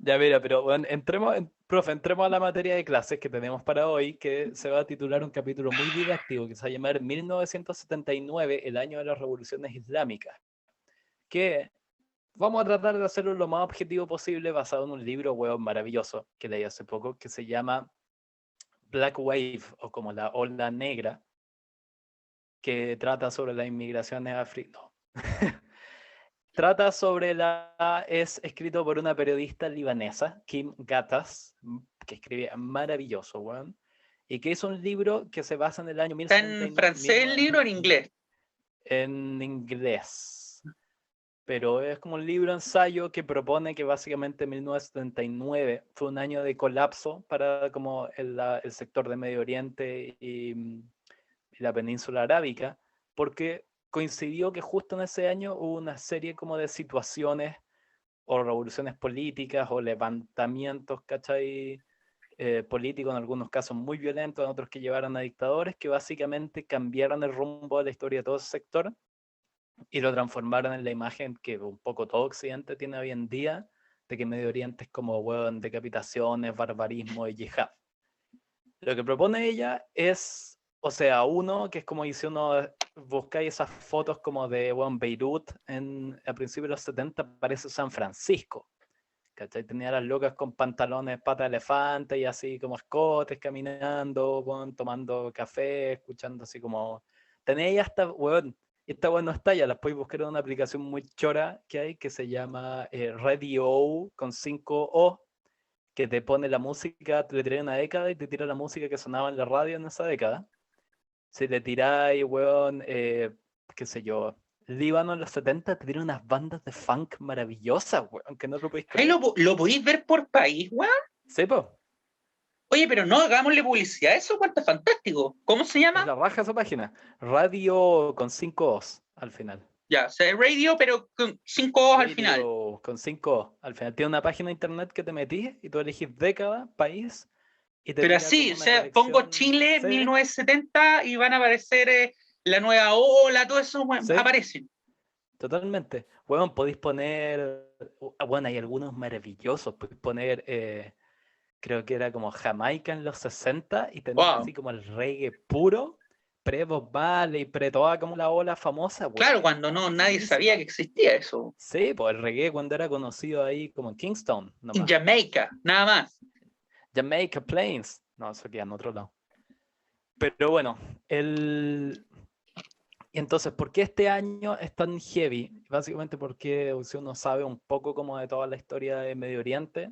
Ya mira, pero bueno, profe, entremos a la materia de clases que tenemos para hoy, que se va a titular un capítulo muy didáctico que se va a llamar 1979, el año de las revoluciones islámicas, que vamos a tratar de hacerlo lo más objetivo posible basado en un libro, hueón, maravilloso que leí hace poco, que se llama Black Wave, o como la ola negra, que trata sobre las inmigraciones africanas. No. Trata sobre la... Es escrito por una periodista libanesa, Kim Gattas, que escribe maravilloso, weón. Y que hizo un libro que se basa en el año ¿Está en francés el libro o en inglés? en inglés. Pero es como un libro ensayo que propone que básicamente 1979 fue un año de colapso para como el sector de Medio Oriente y la península arábica, porque coincidió que justo en ese año hubo una serie como de situaciones o revoluciones políticas o levantamientos, ¿cachai? Políticos, en algunos casos muy violentos, en otros que llevaron a dictadores, que básicamente cambiaron el rumbo de la historia de todo ese sector y lo transformaron en la imagen que un poco todo Occidente tiene hoy en día, de que Medio Oriente es como, hueón, decapitaciones, barbarismo y yihad. Lo que propone ella es, o sea, uno, que es como dice uno, buscáis esas fotos como de bueno, Beirut a principios de los 70, parece San Francisco. ¿Cachai? Tenía las locas con pantalones pata de elefante y así como escotes caminando, bueno, tomando café, escuchando así como... Tenía hasta, weón, esta weón no está ya, las podéis buscar en una aplicación muy chora que hay que se llama Radio con 5O, que te pone la música, te le tira una década y te tira la música que sonaba en la radio en esa década. Si le tiráis, weón, qué sé yo, Líbano en los 70 te tira unas bandas de funk maravillosas, weón, que no lo podéis Ahí creer. lo podéis ver por país, weón. Sí, po, Oye, pero no hagámosle publicidad a eso, cuánto fantástico. ¿Cómo se es llama? la raja esa página. Radio con 5 O's al final. Ya, o sea, radio, pero con 5 al final. Radio con 5 O al final. Tiene una página de internet que te metís y tú elegís década, país y te Pero tira así, como o una sea, pongo colección. Chile Sí, 1970 y van a aparecer la nueva ola, todo eso bueno, sí. aparecen. Totalmente. Bueno, podéis poner, bueno, hay algunos maravillosos, podéis poner, creo que era como Jamaica en los 60 y tenéis Wow. así como el reggae puro, pre-Bob Marley, pre toda como la ola famosa, weón, Claro, cuando no nadie sabía que buenísima. existía eso. Sí, pues el reggae cuando era conocido ahí como en Kingston En nomás. Jamaica, nada más. Jamaica Plains, no, eso queda en otro lado. Pero bueno, y entonces, ¿por qué este año es tan heavy? Básicamente porque si uno sabe un poco como de toda la historia de Medio Oriente,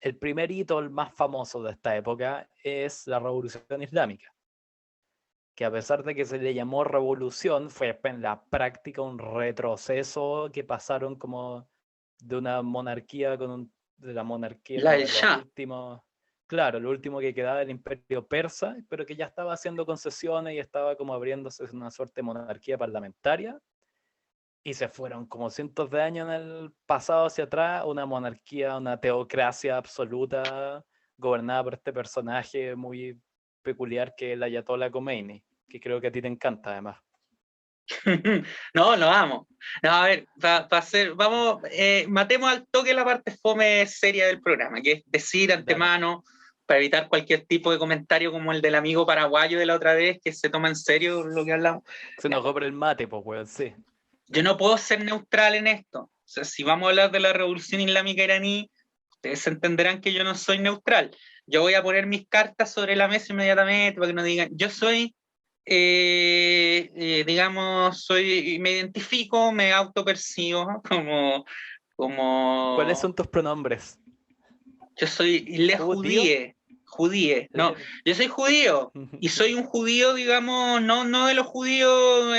el primer hito, el más famoso de esta época, es la Revolución Islámica, que a pesar de que se le llamó revolución, fue en la práctica un retroceso que pasaron como de una monarquía de la monarquía La como del de los Shah. últimos, claro, lo último que quedaba del imperio persa, pero que ya estaba haciendo concesiones y estaba como abriéndose una suerte de monarquía parlamentaria y se fueron como cientos de años en el pasado hacia atrás, una monarquía, una teocracia absoluta, gobernada por este personaje muy peculiar que es el Ayatollah Khomeini, que creo que a ti te encanta además. No, lo amo. No, a ver, hacer, vamos, matemos al toque la parte fome seria del programa, que es decir Dale. antemano, para evitar cualquier tipo de comentario como el del amigo paraguayo de la otra vez, que se toma en serio lo que hablamos. Se enojó por el mate, pues, weón, sí. Yo no puedo ser neutral en esto. O sea, si vamos a hablar de la revolución islámica iraní, ustedes entenderán que yo no soy neutral. Yo voy a poner mis cartas sobre la mesa inmediatamente para que no digan, yo soy, digamos, me identifico, me autopercibo ¿Cuáles como, son tus pronombres? yo soy le ¿Judío? judíe, no, yo soy judío y soy un judío, digamos, no de los judíos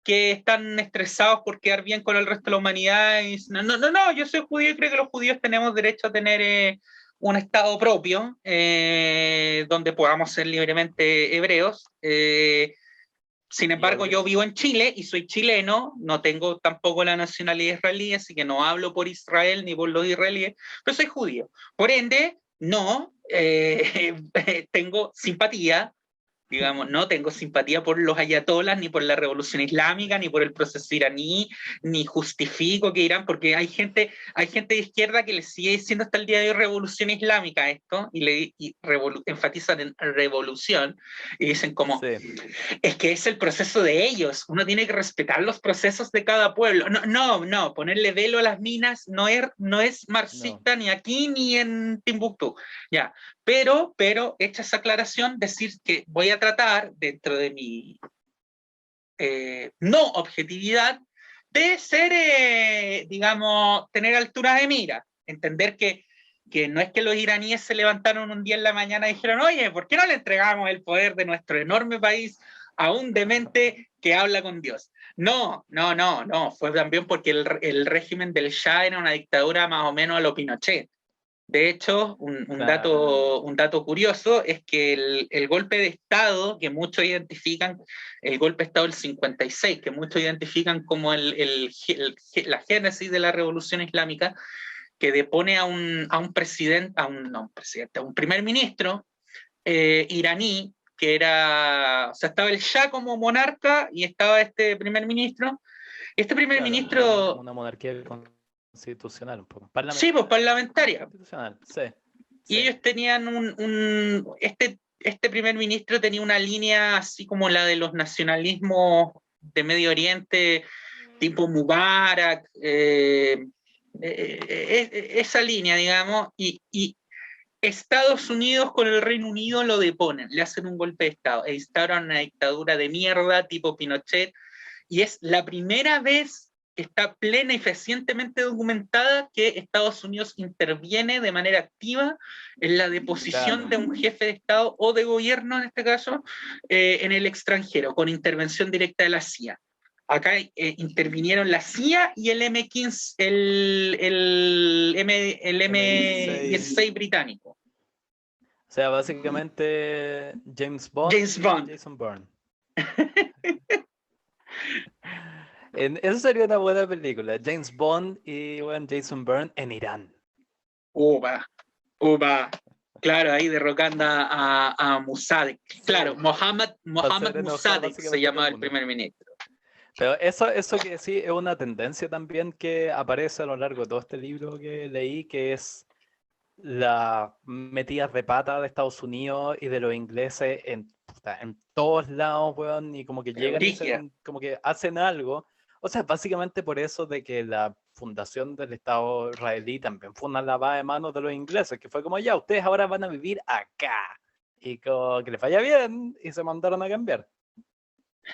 que están estresados por quedar bien con el resto de la humanidad. Y, no, yo soy judío y creo que los judíos tenemos derecho a tener un estado propio donde podamos ser libremente hebreos. Sin Y embargo, yo vivo en Chile y soy chileno, no tengo tampoco la nacionalidad israelí, así que no hablo por Israel ni por los israelíes, pero soy judío. Por ende, no tengo simpatía Digamos, no tengo simpatía por los ayatolas, ni por la revolución islámica, ni por el proceso iraní, ni justifico que Irán, porque hay gente de izquierda que le sigue diciendo hasta el día de hoy revolución islámica a esto, enfatizan en revolución, y dicen como, Sí, es que es el proceso de ellos, uno tiene que respetar los procesos de cada pueblo. No, ponerle velo a las minas no es no. marxista ni aquí ni en Timbuktu. Ya, pero hecha esa aclaración, decir que voy a tratar dentro de mi no objetividad de ser, digamos, tener altura de mira, entender que no es que los iraníes se levantaron un día en la mañana y dijeron, oye, ¿por qué no le entregamos el poder de nuestro enorme país a un demente que habla con Dios? No, fue también porque el régimen del Shah era una dictadura más o menos a lo Pinochet. De hecho, Claro. un dato curioso es que el golpe de Estado, que muchos identifican, el golpe de Estado del 56, que muchos identifican como la génesis de la revolución islámica, que depone a un presidente, a un primer ministro iraní, que era, o sea, estaba el Shah como monarca y estaba este primer ministro. Este primer Claro, era como ministro, una monarquía constitucional, un poco. sí, pues parlamentaria. Constitucional, sí, Y sí. ellos tenían este primer ministro tenía una línea así como la de los nacionalismos de Medio Oriente, tipo Mubarak, esa línea, digamos, y Estados Unidos con el Reino Unido lo deponen, le hacen un golpe de Estado e instauran una dictadura de mierda tipo Pinochet, y es la primera vez que está plena y fehacientemente documentada que Estados Unidos interviene de manera activa en la deposición Claro. de un jefe de Estado o de gobierno, en este caso, en el extranjero, con intervención directa de la CIA. Acá intervinieron la CIA y el M15, el M16. M16 británico. O sea, básicamente James Bond James y Bond. Jason Bourne. Eso sería una buena película. James Bond y bueno, Jason Bourne en Irán. Upa, upa. Claro, ahí derrocando a Mossadegh. Claro, Sí, para Mohammad hacer enojar Mossadegh se básicamente a todo el llamaba el mundo. primer ministro. Pero eso que sí es una tendencia también que aparece a lo largo de todo este libro que leí, que es las metidas de pata de Estados Unidos y de los ingleses en todos lados, weón, y como que Pero llegan y brígida. como que hacen algo. O sea, básicamente por eso de que la fundación del Estado israelí también fue una lavada de manos de los ingleses, que fue como, ya, ustedes ahora van a vivir acá. Y como que les vaya bien y se mandaron a cambiar.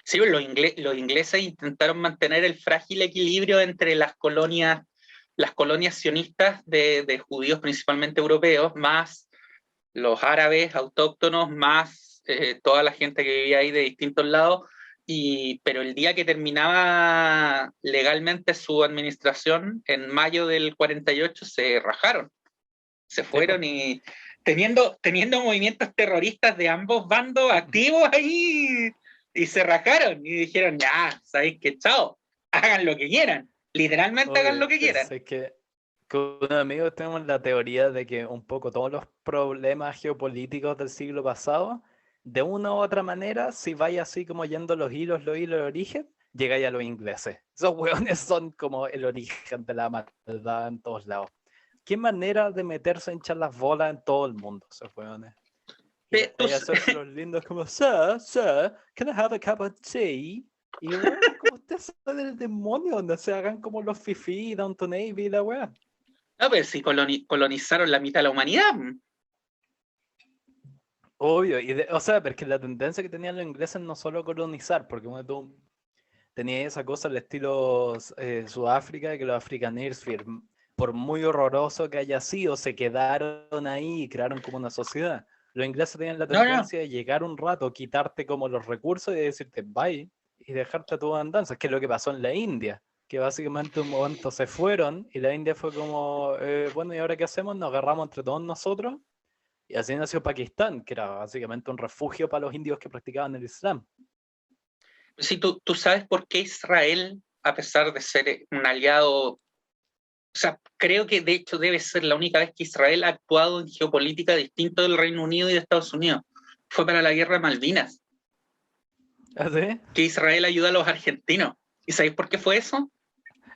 Sí, los ingleses intentaron mantener el frágil equilibrio entre las colonias sionistas de judíos principalmente europeos, más los árabes autóctonos, más toda la gente que vivía ahí de distintos lados, pero el día que terminaba legalmente su administración, en mayo del 48, se rajaron, se Sí, pues. fueron y teniendo movimientos terroristas de ambos bandos activos ahí, y se rajaron y dijeron, ya, ¿sabéis qué? Chao, hagan lo que quieran, literalmente hagan lo Obvio, que quieran. es que con unos amigos tenemos la teoría de que un poco todos los problemas geopolíticos del siglo pasado, de una u otra manera, si vais así como yendo los hilos de origen, llegáis a los ingleses. Esos hueones son como el origen de la maldad en todos lados. Qué manera de meterse a hinchar las bolas en todo el mundo, esos hueones. Y Tú, después hacerse los lindos como, sir, can I have a cup of tea? Y weón, como ustedes son del demonio, no se hagan como los fifi, Downton Abbey y la weá. no, pero si colonizaron la mitad de la humanidad. Obvio, o sea, porque la tendencia que tenían los ingleses no solo colonizar, porque bueno, tú tenías esa cosa al estilo Sudáfrica, que los Afrikaners, por muy horroroso que haya sido, se quedaron ahí y crearon como una sociedad. Los ingleses tenían la No. tendencia de llegar un rato, quitarte como los recursos y decirte bye y dejarte a tu andanza, que es lo que pasó en la India, que básicamente un momento se fueron y la India fue como, bueno, ¿y ahora qué hacemos? Nos agarramos entre todos nosotros. Y así nació Pakistán, que era básicamente un refugio para los indios que practicaban el Islam. Sí, tú sabes por qué Israel, a pesar de ser un aliado, o sea, creo que de hecho debe ser la única vez que Israel ha actuado en geopolítica distinto del Reino Unido y de Estados Unidos. Fue para la guerra de Malvinas. ¿Ah, sí? que Israel ayuda a los argentinos. ¿Y sabéis por qué fue eso?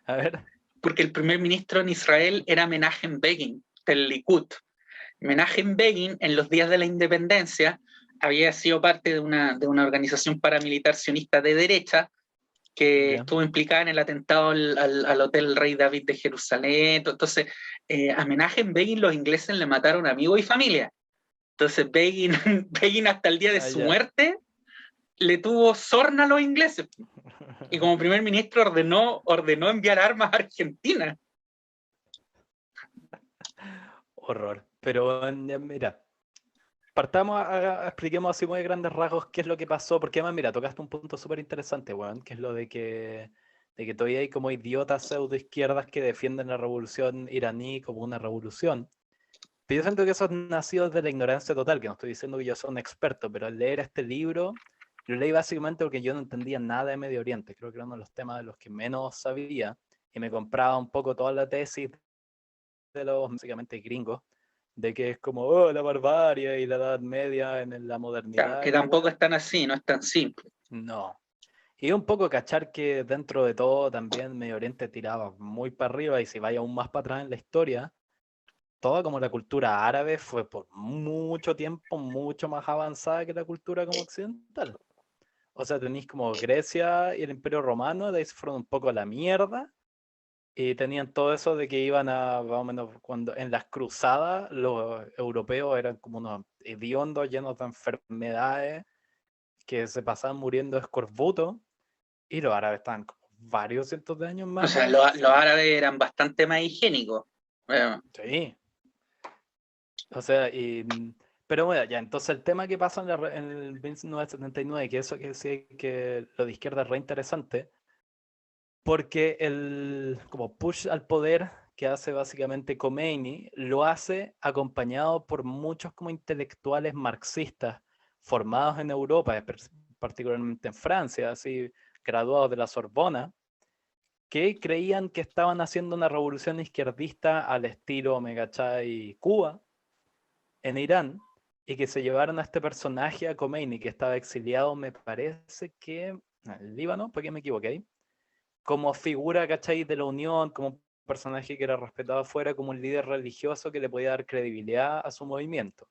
A ver. Porque el primer ministro en Israel era Menachem Begin, del Likud. Menachem Begin, en los días de la independencia, había sido parte de una organización paramilitar sionista de derecha que Ya. estuvo implicada en el atentado al Hotel Rey David de Jerusalén. Entonces, a Menachem Begin los ingleses le mataron amigos y familia. Entonces, Begin, Begin hasta el día de Ah, su ya. muerte le tuvo sorna a los ingleses. Y como primer ministro ordenó enviar armas a Argentina. Horror. Pero mira, partamos expliquemos así muy grandes rasgos qué es lo que pasó, porque además, mira, tocaste un punto súper interesante, weón, que es lo de que todavía hay como idiotas pseudoizquierdas que defienden la revolución iraní como una revolución. Pero yo siento que eso es nacido de la ignorancia total, que no estoy diciendo que yo soy un experto, pero al leer este libro, lo leí básicamente porque yo no entendía nada de Medio Oriente, creo que era uno de los temas de los que menos sabía, y me compraba un poco toda la tesis de los básicamente gringos, de que es como oh, la barbarie y la Edad Media en la Claro, modernidad que y la tampoco weá. es tan así, no es tan simple. No. Y un poco cachar que dentro de todo también Medio Oriente tiraba muy para arriba y si vaya aún más para atrás en la historia, toda como la cultura árabe fue por mucho tiempo mucho más avanzada que la cultura como occidental. O sea, tenéis como Grecia y el Imperio Romano, de ahí se fueron un poco a la mierda. Y tenían todo eso de que iban a, más o menos, cuando en las cruzadas, los europeos eran como unos hediondos llenos de enfermedades que se pasaban muriendo de escorbuto, y los árabes estaban como varios cientos de años O más sea, los avanzados. árabes eran bastante más higiénicos. Sí, o sea, pero bueno, ya, entonces el tema que pasa en el 1979, que eso que sí que lo de izquierda es re interesante, porque el como push al poder que hace básicamente Khomeini lo hace acompañado por muchos como intelectuales marxistas formados en Europa, particularmente en Francia, así graduados de la Sorbona, que creían que estaban haciendo una revolución izquierdista al estilo Megachai Cuba en Irán, y que se llevaron a este personaje, a Khomeini, que estaba exiliado, me parece que en el Líbano, porque me equivoqué, como figura, ¿cachai? De la unión, como un personaje que era respetado afuera, como un líder religioso que le podía dar credibilidad a su movimiento.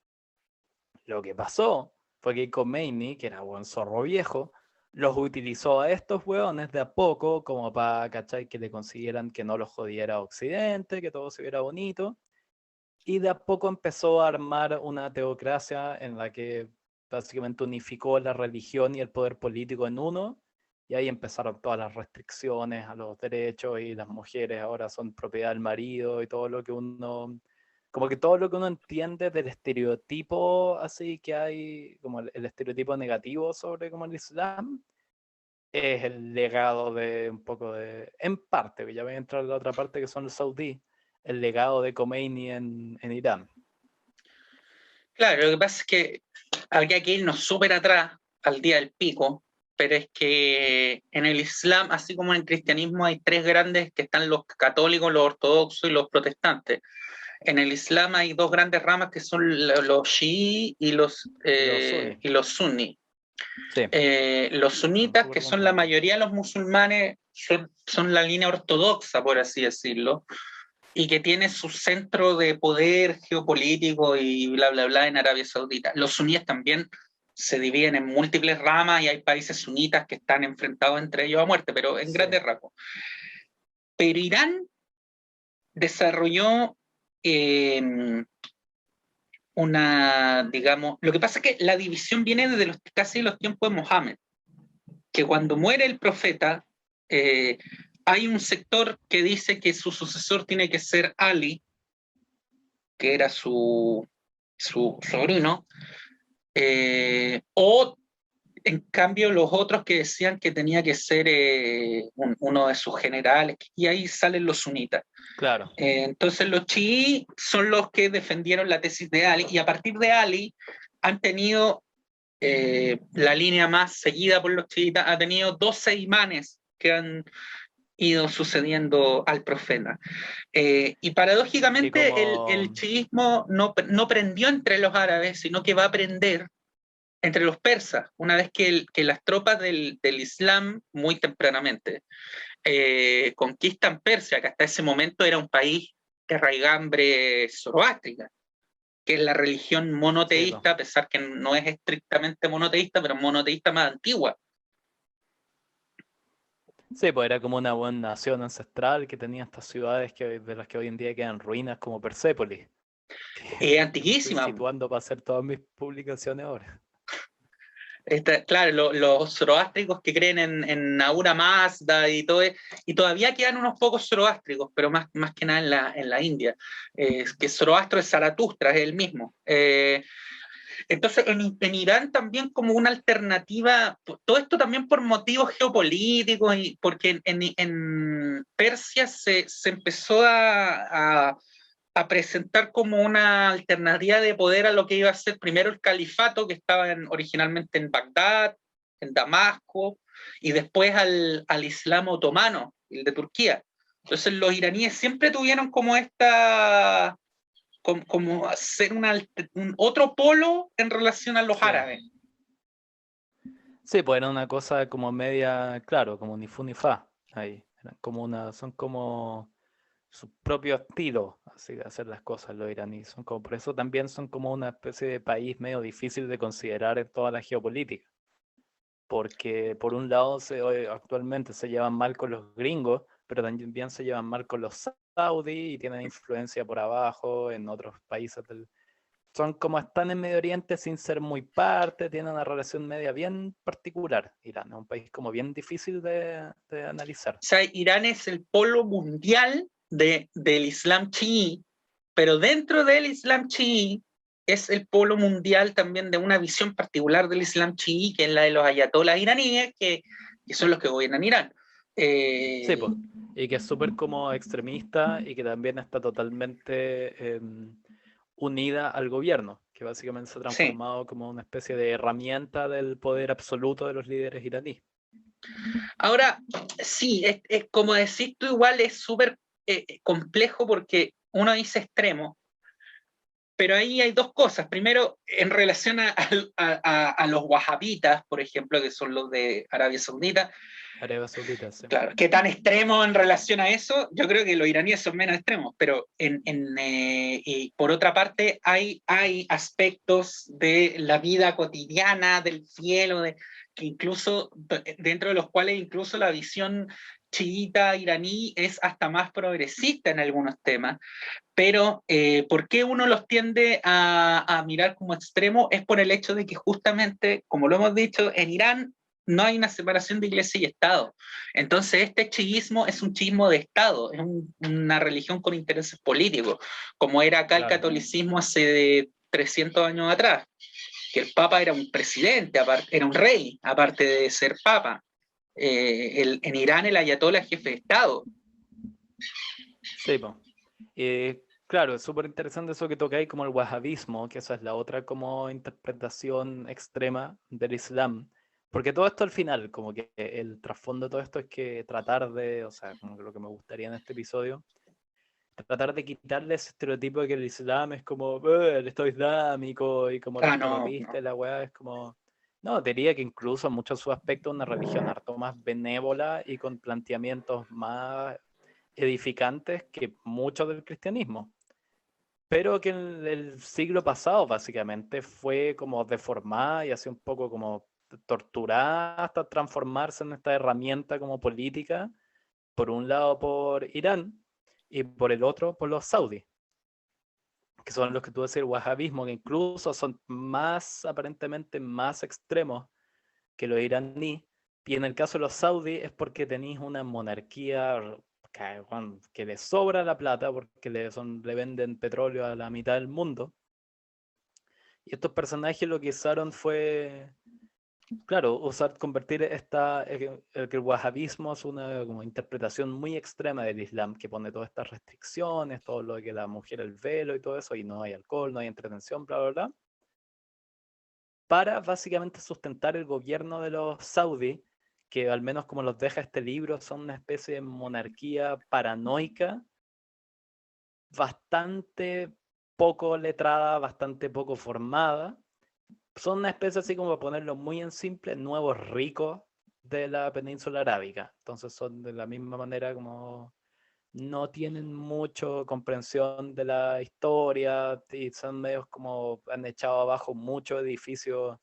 Lo que pasó fue que Khomeini, que era buen zorro viejo, los utilizó a estos hueones de a poco como para, ¿cachai? Que le consiguieran que no los jodiera Occidente, que todo se viera bonito. Y de a poco empezó a armar una teocracia en la que básicamente unificó la religión y el poder político en uno, y ahí empezaron todas las restricciones a los derechos y las mujeres ahora son propiedad del marido y todo lo que uno, como que todo lo que uno entiende del estereotipo así que hay, como el estereotipo negativo sobre como el Islam, es el legado de un poco de, en parte, ya voy a entrar en la otra parte que son los saudíes, el legado de Khomeini en Irán. Claro, lo que pasa es que habría que irnos súper atrás al día del pico, pero es que en el Islam, así como en el cristianismo, hay tres grandes que están los católicos, los ortodoxos y los protestantes. En el Islam hay dos grandes ramas que son los chií Los sunni, y los sunni. sí, Los son sunitas, súper que son la completos. mayoría de los musulmanes, son la línea ortodoxa, por así decirlo, y que tiene su centro de poder geopolítico y bla, bla, bla en Arabia Saudita. Los suníes también se dividen en múltiples ramas y hay países sunitas que están enfrentados entre ellos a muerte, pero en Sí, grandes rasgos. Pero Irán desarrolló digamos, lo que pasa es que la división viene desde casi los tiempos de Mohammed, que cuando muere el profeta, eh, hay un sector que dice que su sucesor tiene que ser Ali, que era su sobrino, o en cambio los otros que decían que tenía que ser uno de sus generales, y ahí salen los sunitas. claro. Entonces los chiíes son los que defendieron la tesis de Ali, y a partir de Ali han tenido la línea más seguida por los chiitas, ha tenido 12 imanes que han ido sucediendo al profeta. Y Y paradójicamente el como, chiismo no prendió entre los árabes, sino que va a prender entre los persas, una vez que las tropas del Islam, muy tempranamente, conquistan Persia, que hasta ese momento era un país de raigambre zoroástrica, que es la religión monoteísta, a pesar que no es estrictamente monoteísta, pero monoteísta más antigua. Sí, pues era como una buena nación ancestral que tenía estas ciudades de las que hoy en día quedan ruinas, como Persépolis. Es Me estoy antiquísima. situando para hacer todas mis publicaciones ahora. Claro, los zoroástricos que creen en Ahura Mazda y todo, y todavía quedan unos pocos zoroástricos, pero más que nada en la India. Que Zoroastro es Zaratustra, es el mismo. Entonces, en Irán también como una alternativa, todo esto también por motivos geopolíticos, y porque en Persia se empezó a presentar como una alternativa de poder a lo que iba a ser primero el califato, que estaba originalmente en Bagdad, en Damasco, y después al Islam otomano, el de Turquía. Entonces los iraníes siempre tuvieron como como hacer un otro polo en relación a los árabes. Sí, pues era una cosa como media, claro, como ni fu ni fa. Ahí. Son como su propio estilo, así de hacer las cosas los iraníes. Por eso también son como una especie de país medio difícil de considerar en toda la geopolítica. Porque por un lado actualmente se llevan mal con los gringos, pero también se llevan mal con los saudíes y tienen influencia por abajo en otros países son como están en Medio Oriente sin ser muy parte, tienen una relación media bien particular. Irán es un país como bien difícil de analizar. O sea, Irán es el polo mundial del Islam chií, pero dentro del Islam chií es el polo mundial también de una visión particular del Islam chií, que es la de los ayatolás iraníes, que son los que gobiernan Irán. Sí, pues. Y que es súper como extremista y que también está totalmente unida al gobierno, que básicamente se ha transformado sí. como una especie de herramienta del poder absoluto de los líderes iraníes. Ahora, sí, es como decís tú, igual es súper complejo porque uno dice extremo, pero ahí hay dos cosas. Primero, en relación a los wahabitas, por ejemplo, que son los de Arabia Saudita. Arabia Saudita, sí. Claro, ¿qué tan extremo en relación a eso? Yo creo que los iraníes son menos extremos, pero por otra parte hay aspectos de la vida cotidiana, del cielo, que incluso dentro de los cuales incluso la visión chiita iraní es hasta más progresista en algunos temas. Pero ¿por qué uno los tiende a mirar como extremo? Es por el hecho de que justamente, como lo hemos dicho, en Irán no hay una separación de iglesia y Estado. Entonces este chiismo es un chiismo de Estado, es una religión con intereses políticos, como era acá el catolicismo hace 300 años atrás, que el Papa era un presidente, era un rey, aparte de ser Papa. En Irán el ayatollah es jefe de Estado. Sí, pues. Claro, es súper interesante eso que tocáis como el wahabismo, que esa es la otra como interpretación extrema del Islam. Porque todo esto al final, como que el trasfondo de todo esto es que tratar de, o sea, como que lo que me gustaría en este episodio, tratar de quitarle ese estereotipo de que el Islam es como el Estado Islámico y como los terroristas, la weá es como... No, diría que incluso en muchos de sus aspectos una religión harto más benévola y con planteamientos más edificantes que mucho del cristianismo. Pero que en el siglo pasado básicamente fue como deformada y así un poco como torturada hasta transformarse en esta herramienta como política, por un lado por Irán y por el otro por los saudíes, que son los que tú decís el wahabismo, que incluso son más aparentemente más extremos que los iraníes, y en el caso de los saudíes es porque tenéis una monarquía que le sobra la plata porque le venden petróleo a la mitad del mundo. Y estos personajes lo que usaron fue, claro, convertir que el wahabismo es una como interpretación muy extrema del Islam, que pone todas estas restricciones, todo lo de que la mujer el velo y todo eso, y no hay alcohol, no hay entretención, bla, bla, bla, para básicamente sustentar el gobierno de los saudíes, que al menos como los deja este libro, son una especie de monarquía paranoica, bastante poco letrada, bastante poco formada, son una especie, así como para ponerlo muy en simple, nuevos ricos de la península arábica. Entonces son de la misma manera como no tienen mucha comprensión de la historia y son medios como han echado abajo muchos edificios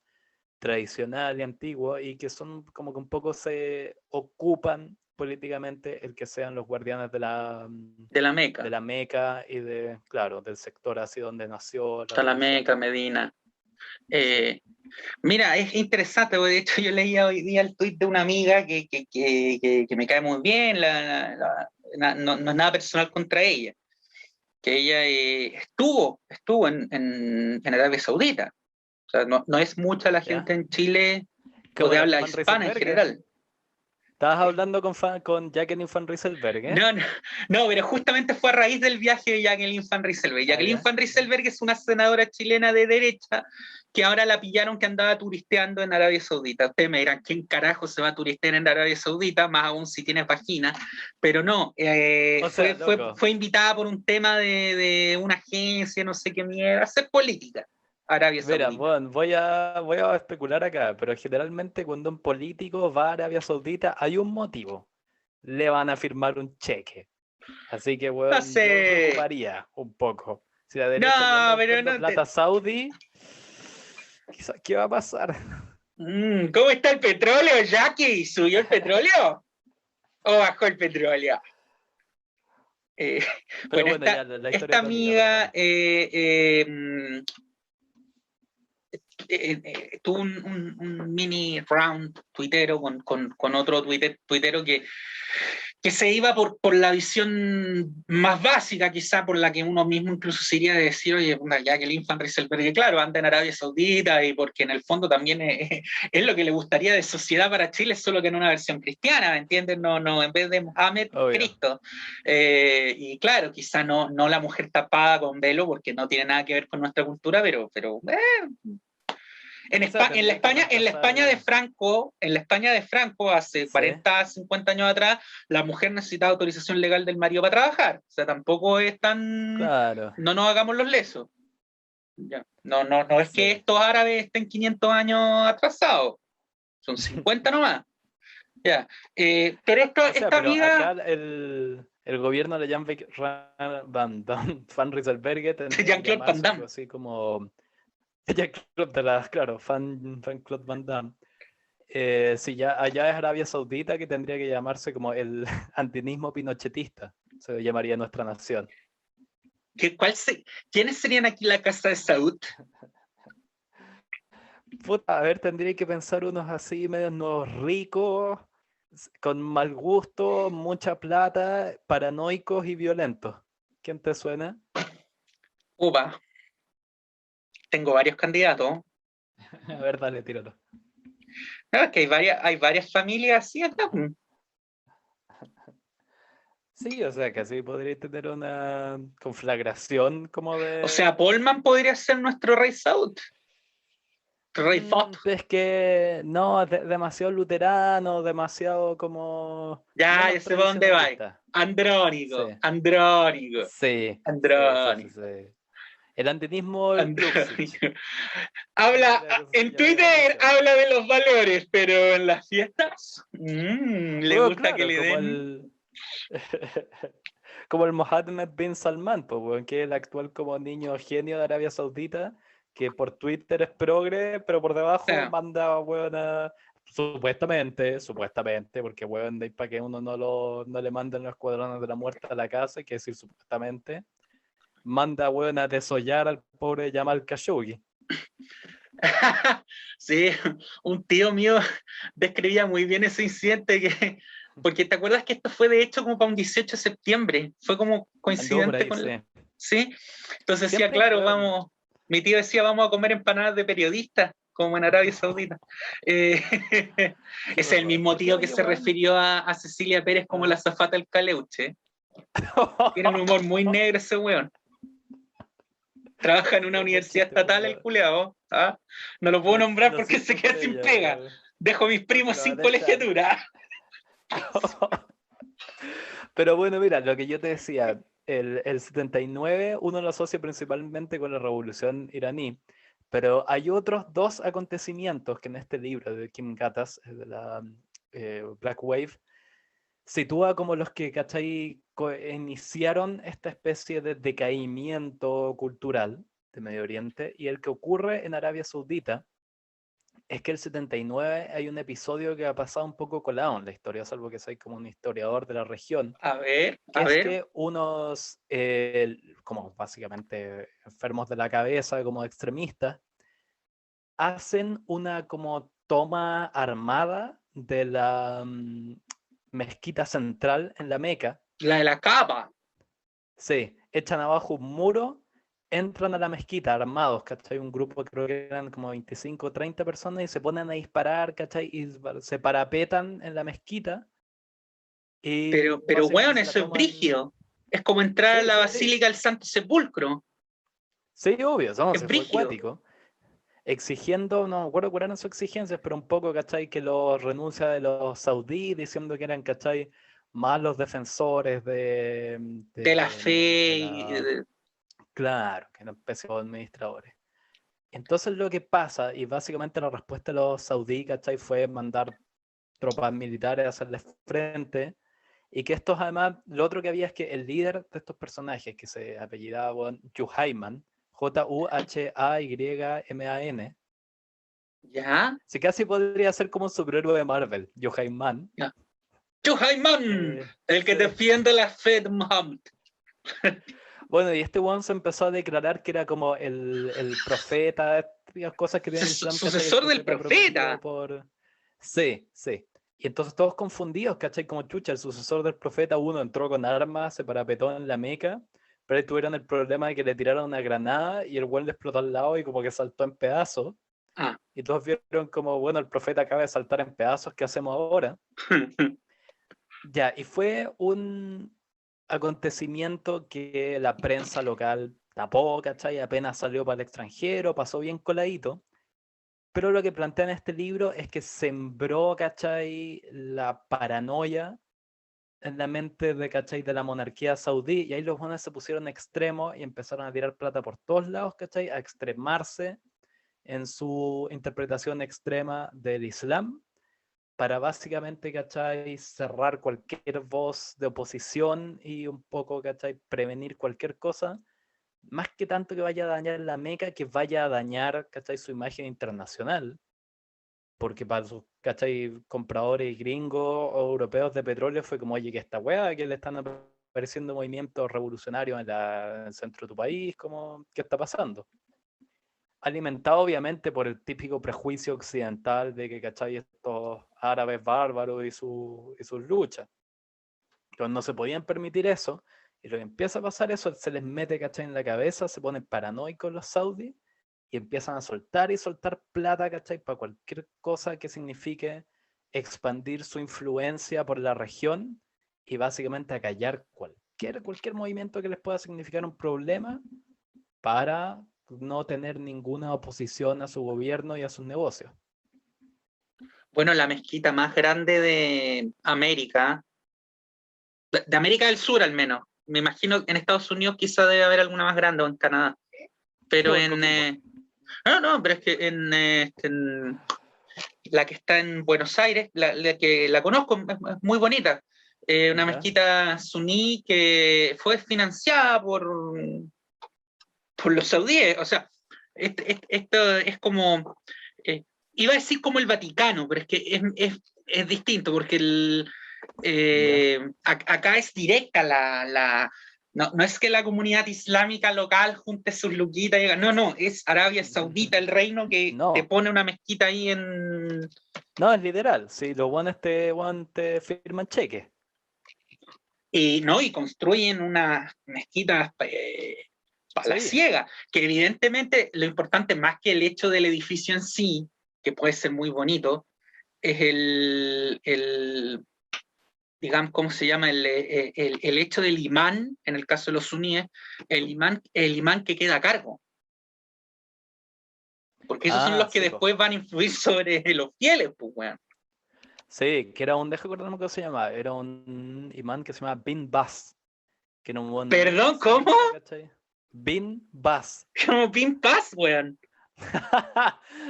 tradicionales y antiguos y que son como que un poco se ocupan políticamente el que sean los guardianes de De la de Meca. la Meca y de, claro, del sector así donde nació la Está la religión. Meca, Medina. Sí. Mira, es interesante, porque de hecho yo leía hoy día el tuit de una amiga que me cae muy bien, no, no es nada personal contra ella, que ella estuvo en Arabia Saudita. O sea, no, no es mucha la ¿Ya? gente en Chile o Como de la habla Van hispana en Rieselberghe. general. Estabas hablando con Jacqueline Van Rieselberghe. No, no, no, pero justamente fue a raíz del viaje de Jacqueline Van Rieselberg. Ah, Jacqueline ya, Van ya. Rieselberg es una senadora chilena de derecha que ahora la pillaron que andaba turisteando en Arabia Saudita. Ustedes me dirán, ¿quién carajo se va a turistear en Arabia Saudita? Más aún si tienes vagina. Pero no, O sea, loco. fue invitada por un tema de una agencia, no sé qué mierda, a hacer política. Arabia Mira, Saudita. bueno, voy a especular acá, pero generalmente cuando un político va a Arabia Saudita hay un motivo. Le van a firmar un cheque. Así que, No bueno, yo me sé. preocuparía un poco. Si la derecha ya anda No, pero buscando no plata te. saudí, quizás, ¿qué va a pasar? ¿Cómo está el petróleo, Jackie? ¿Subió el petróleo o bajó el petróleo? Eh, Pero bueno, bueno, ya la esta historia continúa, amiga perdona. tuvo un mini round tuitero con otro tuitero que se iba por la visión más básica, quizá por la que uno mismo incluso se iría de decir, oye, ya que el Van Rieselberg, claro, anda en Arabia Saudita y porque en el fondo también es lo que le gustaría de sociedad para Chile, solo que en una versión cristiana, ¿me entiendes? No, no, en vez de Mohammed, Obvio. Cristo. Y claro, quizá no, no la mujer tapada con velo, porque no tiene nada que ver con nuestra cultura, pero O sea, tendría que En la España de reemplazar. Franco, hace Sí, 40, 50 años atrás, la mujer necesitaba autorización legal del marido para trabajar. O sea, tampoco es tan, claro. no nos hagamos los lesos. Ya. No, no, no es que Sí. estos árabes estén 500 años atrasados, son 50 nomás. Ya. Pero O sea, esta pero acá amiga, el gobierno de Van Rieselberghe tendría que Jean-Claude Van llamarse algo Damme, así como Jean-Claude claro, Jean-Claude Van Damme. Si ya allá es Arabia Saudita, que tendría que llamarse como el andinismo pinochetista, se llamaría nuestra nación. ¿quiénes serían aquí la casa de Saud? Puta, a ver, tendría que pensar unos así, medios nuevos ricos, con mal gusto, mucha plata, paranoicos y violentos. ¿Quién te suena? Upa, tengo varios candidatos. A ver, dale, tíralo. No, es que hay varias familias así acá. Sí, o sea, que así podría tener una conflagración como O sea, de... Polman podría ser nuestro rey Saud, rey Thot. Es que no, demasiado luterano, demasiado como Ya, menos ya sé para dónde va. tradicionalista. Sí, Andrónico, andrónico, sí, sí, sí, sí, andrónico, sí. El andinismo Luxich, andrónico. Habla, creo que se en llamaría la Twitter nación. habla de los valores, pero en las fiestas le Bueno, gusta que claro, le como den. el como el Mohammed bin Salman, pues, weón, que es el actual como niño genio de Arabia Saudita, que por Twitter es progre, pero por debajo Claro. manda, weón, supuestamente, porque weón, de ahí para que uno no le manden los escuadrones de la muerte a la casa, hay que decir supuestamente, manda, weón, a desollar al pobre Jamal Khashoggi. Sí, un tío mío describía muy bien ese incidente porque te acuerdas que esto fue de hecho como para un 18 de septiembre, fue como Anduvo por coincidente ahí, con, sí. ¿sí? Entonces decía, Siempre, claro, weón. mi tío decía, vamos a comer empanadas de periodistas, como en Arabia Saudita. Eh, Qué es el horror. mismo ¿Por qué, tío que oye, se weón? refirió a Cecilia Pérez como la ¿Ah? zafata del caleuche. Tiene un humor muy negro ese weón. Trabaja en una Oh, universidad conchito, estatal el culeado. ¿Ah? No lo puedo nombrar lo porque se siento queda por sin ella, pega. weón. Dejo a mis Porque primos lo sin van a echar. colegiatura. Pero bueno, mira, lo que yo te decía, el 79 uno lo asocia principalmente con la revolución iraní, Pero hay otros dos acontecimientos que en este libro de Kim Gattas, de la Black Wave, sitúa como los que, ¿cachai?, iniciaron esta especie de decaimiento cultural de Medio Oriente, y el que ocurre en Arabia Saudita es que el 79 hay un episodio que ha pasado un poco colado en la historia, salvo que soy como un historiador de la región, A ver, que a es ver. que unos, como básicamente enfermos de la cabeza, como extremistas, hacen una como toma armada de la mezquita central en la Meca. La de la capa. Sí, echan abajo un muro, entran a la mezquita armados, ¿cachai? Un grupo, creo que eran como 25 o 30 personas, y se ponen a disparar, ¿cachai? Y se parapetan en la mezquita y Pero weón, básicamente se la eso es toman. brígido. Es como entrar a Sí, la sí, sí. Basílica del Santo Sepulcro. Sí, obvio, no, Es se fue brígido. cuático. Exigiendo, no me acuerdo cuáles eran sus exigencias, pero un poco, ¿cachai? Que los renuncia de los saudíes, diciendo que eran, ¿cachai?, malos defensores De la de fe. la. Claro, que eran pésimos administradores. Entonces lo que pasa, y básicamente la respuesta de los saudíes, ¿cachai?, fue mandar tropas militares a hacerles frente, y que estos además, lo otro que había es que el líder de estos personajes, que se apellidaba Juhayman, Juhayman, ¿Ya? si casi podría ser como un superhéroe de Marvel, Juhayman. Ya. Juhayman, el que Sí. defiende la fe de Muhammad. Bueno, y este one se empezó a declarar que era como el profeta, estas cosas que tiene el Islam, ¿cachai? El Sucesor del profeta prometido profeta. por. Sí, sí. Y entonces todos confundidos, ¿cachai? Como chucha, el sucesor del profeta, uno entró con armas, se parapetó en la Meca, pero ahí tuvieron el problema de que le tiraron una granada y el one le explotó al lado y como que saltó en pedazos. Ah. Y todos vieron como, bueno, el profeta acaba de saltar en pedazos, ¿qué hacemos ahora? Ya, y fue un acontecimiento que la prensa local tapó, ¿cachai? Apenas salió para el extranjero, pasó bien coladito. Pero lo que plantea en este libro es que sembró, ¿cachai?, la paranoia en la mente de, ¿cachai?, de la monarquía saudí, y ahí los buenos se pusieron extremos y empezaron a tirar plata por todos lados, ¿cachai?, a extremarse en su interpretación extrema del Islam, para básicamente, ¿cachai?, cerrar cualquier voz de oposición y un poco, ¿cachai?, prevenir cualquier cosa, más que tanto que vaya a dañar la Meca, que vaya a dañar, ¿cachai?, su imagen internacional, porque para sus, ¿cachai?, compradores gringos o europeos de petróleo fue como, oye, que esta weá, que le están apareciendo movimientos revolucionarios en el centro de tu país, como, ¿qué está pasando? Alimentado obviamente por el típico prejuicio occidental de que, ¿cachai?, estos árabes bárbaros y sus luchas. Entonces no se podían permitir eso, y lo que empieza a pasar eso, se les mete, ¿cachai?, en la cabeza, se ponen paranoicos los saudíes, y empiezan a soltar y soltar plata, ¿cachai?, para cualquier cosa que signifique expandir su influencia por la región, y básicamente acallar cualquier movimiento que les pueda significar un problema, para no tener ninguna oposición a su gobierno y a sus negocios. Bueno, la mezquita más grande de América, de América del Sur al menos. Me imagino en Estados Unidos quizá debe haber alguna más grande o en Canadá. Pero en... no, pero es que en la que está en Buenos Aires, la que la conozco, es muy bonita. Una mezquita suní que fue financiada por los saudíes. O sea, esto es como... iba a decir como el Vaticano, pero es que es distinto, porque acá es directa no es que la comunidad islámica local junte sus luquitas y no, es Arabia Saudita el reino que te pone una mezquita ahí en... No, es literal, si los guanes te firman cheques. Y construyen unas mezquitas palaciega, que evidentemente lo importante más que el hecho del edificio en sí, que puede ser muy bonito, es digamos, ¿cómo se llama? El hecho del imán, en el caso de los suníes, el imán que queda a cargo. Porque esos son los que después van a influir sobre los fieles, pues, weón. Sí, que era deja acordarme cómo se llamaba, era un imán que se llama Bin Baz. Que era un buen... ¿Perdón? ¿Cómo? ¿Cachai? Bin Baz. ¿Como Bin Baz, weón?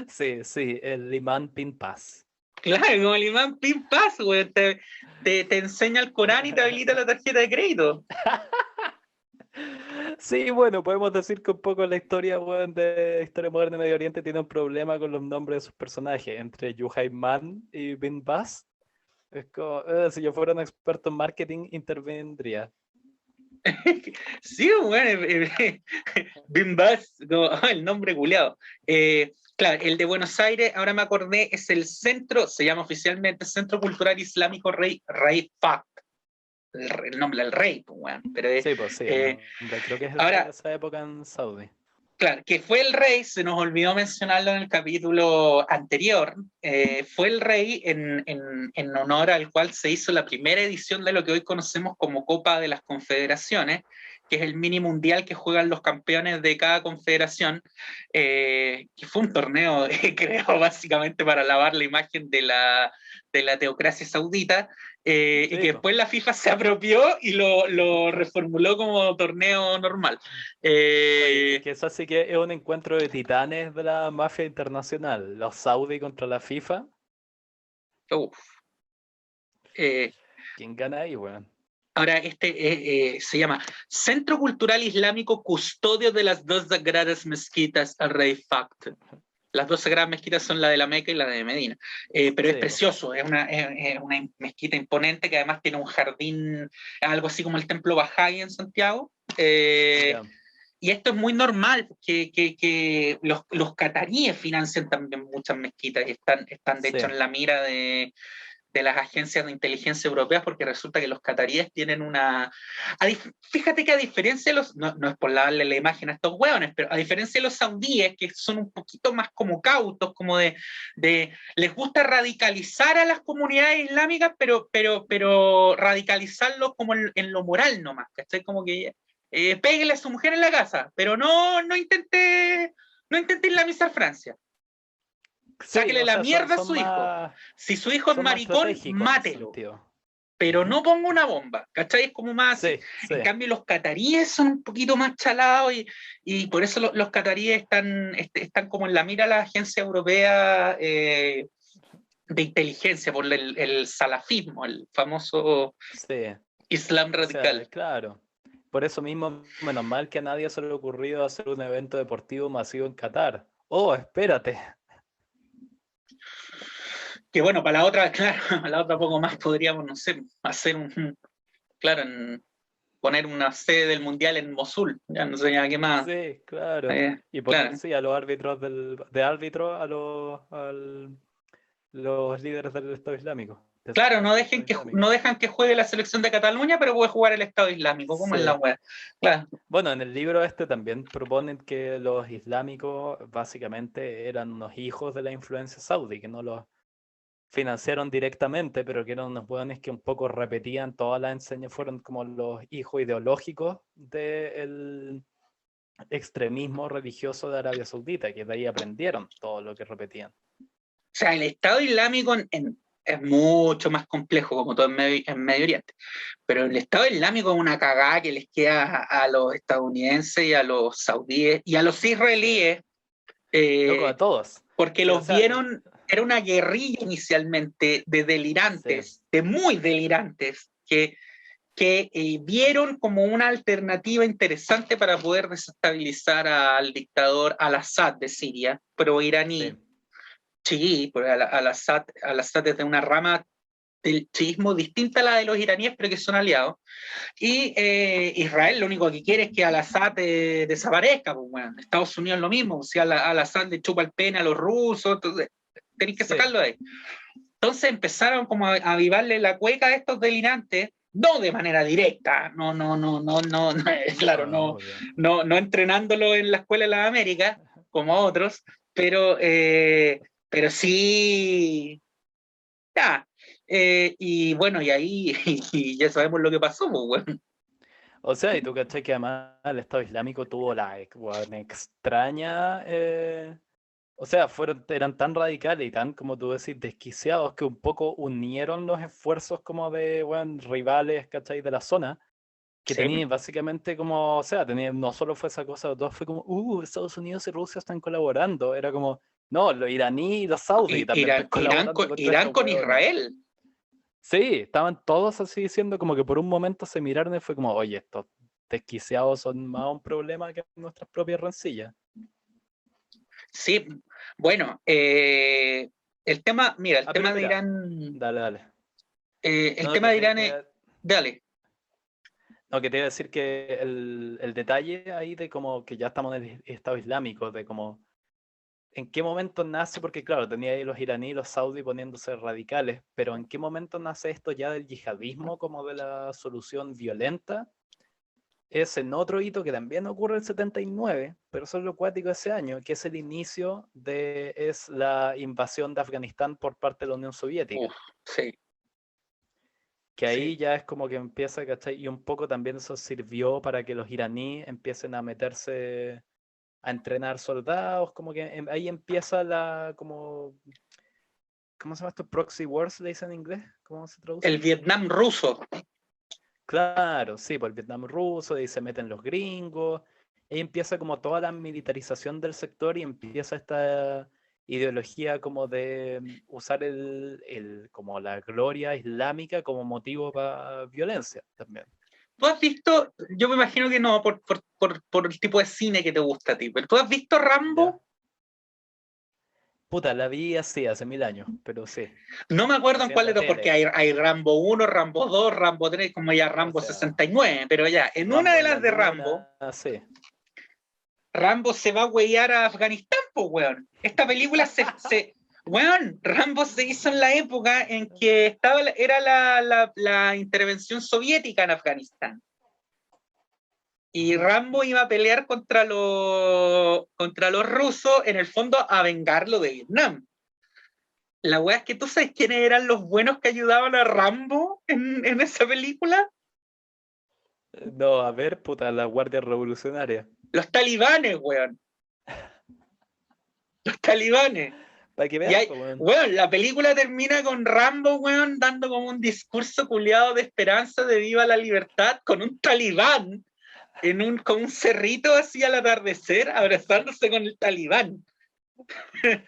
Sí, sí, el imán Pin Pass. Claro, como el imán Pin Pass, güey, te enseña el Corán y te habilita la tarjeta de crédito. Sí, bueno, podemos decir que un poco la historia, weón, de historia moderna de Medio Oriente tiene un problema con los nombres de sus personajes, entre Yuhaiman y Bin Bas. Es como, si yo fuera un experto en marketing, intervendría. Sí, bueno, Bin Bas, como, el nombre culiado. Claro, el de Buenos Aires, ahora me acordé, es el centro, se llama oficialmente Centro Cultural Islámico Rey Fahd, el nombre del rey, pues, bueno, pero Sí, pues sí, el eh, nombre creo que es el rey de ahora, esa época en Saudi. claro, que fue el rey, se nos olvidó mencionarlo en el capítulo anterior, fue el rey en honor al cual se hizo la primera edición de lo que hoy conocemos como Copa de las Confederaciones, que es el mini mundial que juegan los campeones de cada confederación, que fue un torneo creado básicamente para lavar la imagen de la teocracia saudita, y Sí, que pues. después la FIFA se apropió y lo reformuló como torneo normal. Oye, es Eh, que eso sí que es un encuentro de titanes de la mafia internacional. Los Saudi contra la FIFA. uf, eh, ¿Quién gana ahí, weón? ahora, se llama Centro Cultural Islámico Custodio de las dos sagradas mezquitas al Rey Fahd. Las dos sagradas mezquitas son la de la Meca y la de Medina. Pero es Sí, pues. precioso, es una mezquita imponente que además tiene un jardín, algo así como el Templo Bahá'í en Santiago. Ya. Y esto es muy normal, que los cataríes financian también muchas mezquitas y están de Sí. hecho en la mira de las agencias de inteligencia europeas, porque resulta que los cataríes tienen una... Fíjate que a diferencia de los... No, no es por darle la imagen a estos hueones, pero a diferencia de los saudíes, que son un poquito más como cautos, como les gusta radicalizar a las comunidades islámicas, pero radicalizarlos como en lo moral nomás, ¿cachai? Como que péguele a su mujer en la casa, pero no intente islamizar Francia. Sí, Sáquele o la sea, mierda a su hijo. Si su hijo es son más maricón, estratégicos en ese mátelo, sentido. pero Ujú. no ponga una bomba, ¿cachai? Es como más así. Sí, sí. En cambio, los cataríes son un poquito más chalados y por eso los cataríes están como en la mira de la agencia europea de inteligencia, por el salafismo, el famoso Sí. Islam O sea, radical. claro. Por eso mismo, menos mal que a nadie se le ha ocurrido hacer un evento deportivo masivo en Qatar. Oh, espérate. Que bueno, para la otra, claro, para la otra poco más podríamos, no sé, hacer claro, poner una sede del mundial en Mosul, ya no sé ya qué más. Sí, claro. Y poner, Claro, sí, a los árbitros de árbitro los líderes del Estado Islámico. claro, no Del dejen Estado que, no Islámico. dejan que juegue la selección de Cataluña, pero puede jugar el Estado Islámico, como en la Sí. web. Claro, Bueno, en el libro este también proponen que los islámicos básicamente eran unos hijos de la influencia saudí, que no los financiaron directamente, pero que eran unos buenos que un poco repetían todas las enseñanzas, fueron como los hijos ideológicos del extremismo religioso de Arabia Saudita, que de ahí aprendieron todo lo que repetían. o sea, el Estado Islámico es mucho más complejo, como todo en Medio Oriente. Pero el Estado Islámico es una cagada que les queda a los estadounidenses y a los saudíes y a los Sí. israelíes, Loco, a eh, todos. porque Sí, o los sea, vieron, era una guerrilla inicialmente de sí, delirantes, de muy delirantes, que vieron como una alternativa interesante para poder desestabilizar al dictador Al-Assad de Siria, sí, pro-iraní, chií, porque Al-Assad es de una rama del chiismo distinta a la de los iraníes, pero que son aliados. Y Israel lo único que quiere es que Al-Assad desaparezca. Pues, bueno, Estados Unidos lo mismo, si Al-Assad le chupa el pene a los rusos, entonces tenéis que sí. sacarlo de ahí. Entonces empezaron como a avivarle la cueca a estos delirantes, no de manera directa, no, claro, No, obvio. no entrenándolo en la escuela de las Américas, como otros, pero sí, ya. Y bueno, y ahí y ya sabemos lo que pasó, pues, bueno. O sea, y tú caché que además el Estado Islámico tuvo la weón, extraña. O sea, eran tan radicales y tan, como tú decís, desquiciados que un poco unieron los esfuerzos como de, bueno, rivales, ¿cachai? De la zona que tenía básicamente como, o sea, tenía, no solo fue esa cosa, todo fue como, Estados Unidos y Rusia están colaborando, era como, no, los iraníes y los saudíes también están colaborando con Irán estos con hueones. Israel. Sí, estaban todos así diciendo como que por un momento se miraron y fue como, oye, estos desquiciados son más un problema que nuestras propias rencillas. Sí, bueno, el tema, mira, el tema de Irán. Dale. El tema de Irán es. Dale. No, que te iba a decir que el detalle ahí de como que ya estamos en el Estado Islámico, de como en qué momento nace, porque claro, tenía ahí los iraníes y los saudíes poniéndose radicales, pero en qué momento nace esto ya del yihadismo como de la solución violenta, es en otro hito que también ocurre en el 79, pero eso es lo cuático de ese año, que es el inicio es la invasión de Afganistán por parte de la Unión Soviética. Sí. Que ahí ya es como que empieza, ¿cachai? Y un poco también eso sirvió para que los iraníes empiecen a meterse a entrenar soldados, como que ahí empieza ¿cómo se llama esto? Proxy wars, le dicen en inglés, ¿cómo se traduce? El Vietnam ruso. Claro, sí, por el Vietnam ruso, y se meten los gringos, ahí empieza como toda la militarización del sector y empieza esta ideología como de usar como la gloria islámica como motivo para violencia también. ¿Tú has visto, yo me imagino que no, por el tipo de cine que te gusta a ti, pero ¿tú has visto Rambo? ¿Ya? Puta, la vi así hace 1000 años, pero sí. No me acuerdo en cuál de todos, porque hay Rambo 1, Rambo 2, Rambo 3, como ya Rambo 69, pero ya, en Rambo una de las de Luna, Rambo, sí. Rambo se va a huellar a Afganistán, pues, weón. Esta película weón, Rambo se hizo en la época en que era la intervención soviética en Afganistán. Y Rambo iba a pelear contra los rusos, en el fondo, a vengarlo de Vietnam. La wea es que tú sabes quiénes eran los buenos que ayudaban a Rambo en esa película. No, a ver, puta, la Guardia Revolucionaria. Los talibanes, weón. Los talibanes. Para que veas, weón, la película termina con Rambo, weón, dando como un discurso culiado de esperanza de viva la libertad con un talibán con un cerrito así al atardecer, abrazándose con el talibán.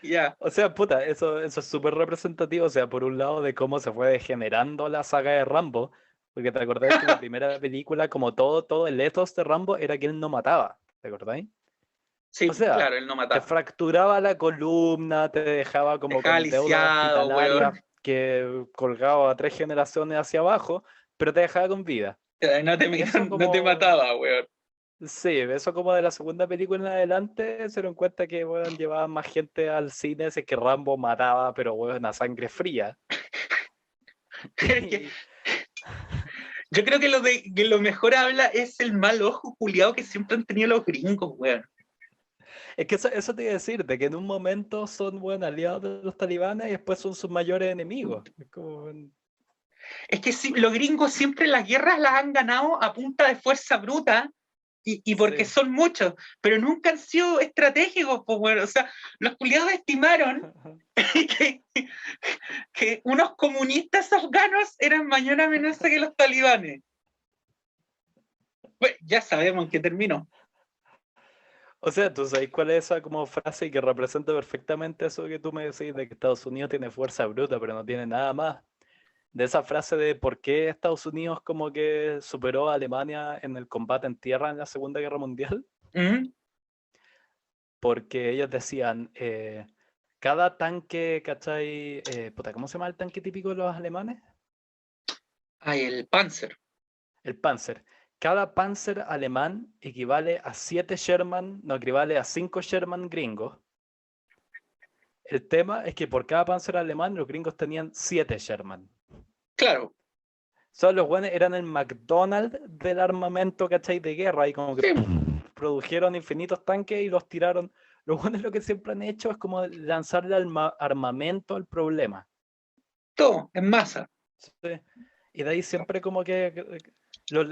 Yeah. O sea, puta, eso es súper representativo, o sea, por un lado de cómo se fue degenerando la saga de Rambo, porque te acordás que la primera película, como todo el ethos de Rambo era que él no mataba, ¿te acordáis? Sí, o sea, claro, él no mataba. Te fracturaba la columna, te dejaba como con deuda hospitalaria que colgaba a 3 generaciones hacia abajo, pero te dejaba con vida. No te mataba, weón. Sí, eso como de la segunda película en adelante se dieron cuenta que bueno, llevaban más gente al cine, es que Rambo mataba, pero bueno, a sangre fría. Yo creo que lo mejor habla es el mal ojo culiado que siempre han tenido los gringos, weón. Es que eso te iba a decir, de que en un momento son aliados de los talibanes y después son sus mayores enemigos. Es que los gringos siempre las guerras las han ganado a punta de fuerza bruta y porque son muchos, pero nunca han sido estratégicos, pues bueno, o sea, los culiados estimaron que unos comunistas afganos eran mayor amenaza que los talibanes. Pues ya sabemos en qué terminó. O sea, ¿tú sabes cuál es esa como frase que representa perfectamente eso que tú me decís de que Estados Unidos tiene fuerza bruta, pero no tiene nada más? De esa frase de por qué Estados Unidos como que superó a Alemania en el combate en tierra en la Segunda Guerra Mundial. Porque ellos decían, cada tanque, ¿cachai? ¿Cómo se llama el tanque típico de los alemanes? El Panzer. El Panzer. Cada Panzer alemán equivale a 7 Sherman, no, equivale a 5 Sherman gringos. El tema es que por cada Panzer alemán los gringos tenían 7 Sherman. Claro. Son los buenos, eran el McDonald's del armamento, ¿cachai? De guerra, y como que produjeron infinitos tanques y los tiraron. Los buenos lo que siempre han hecho es como lanzarle armamento al problema. Todo, en masa. Sí. Y de ahí siempre como que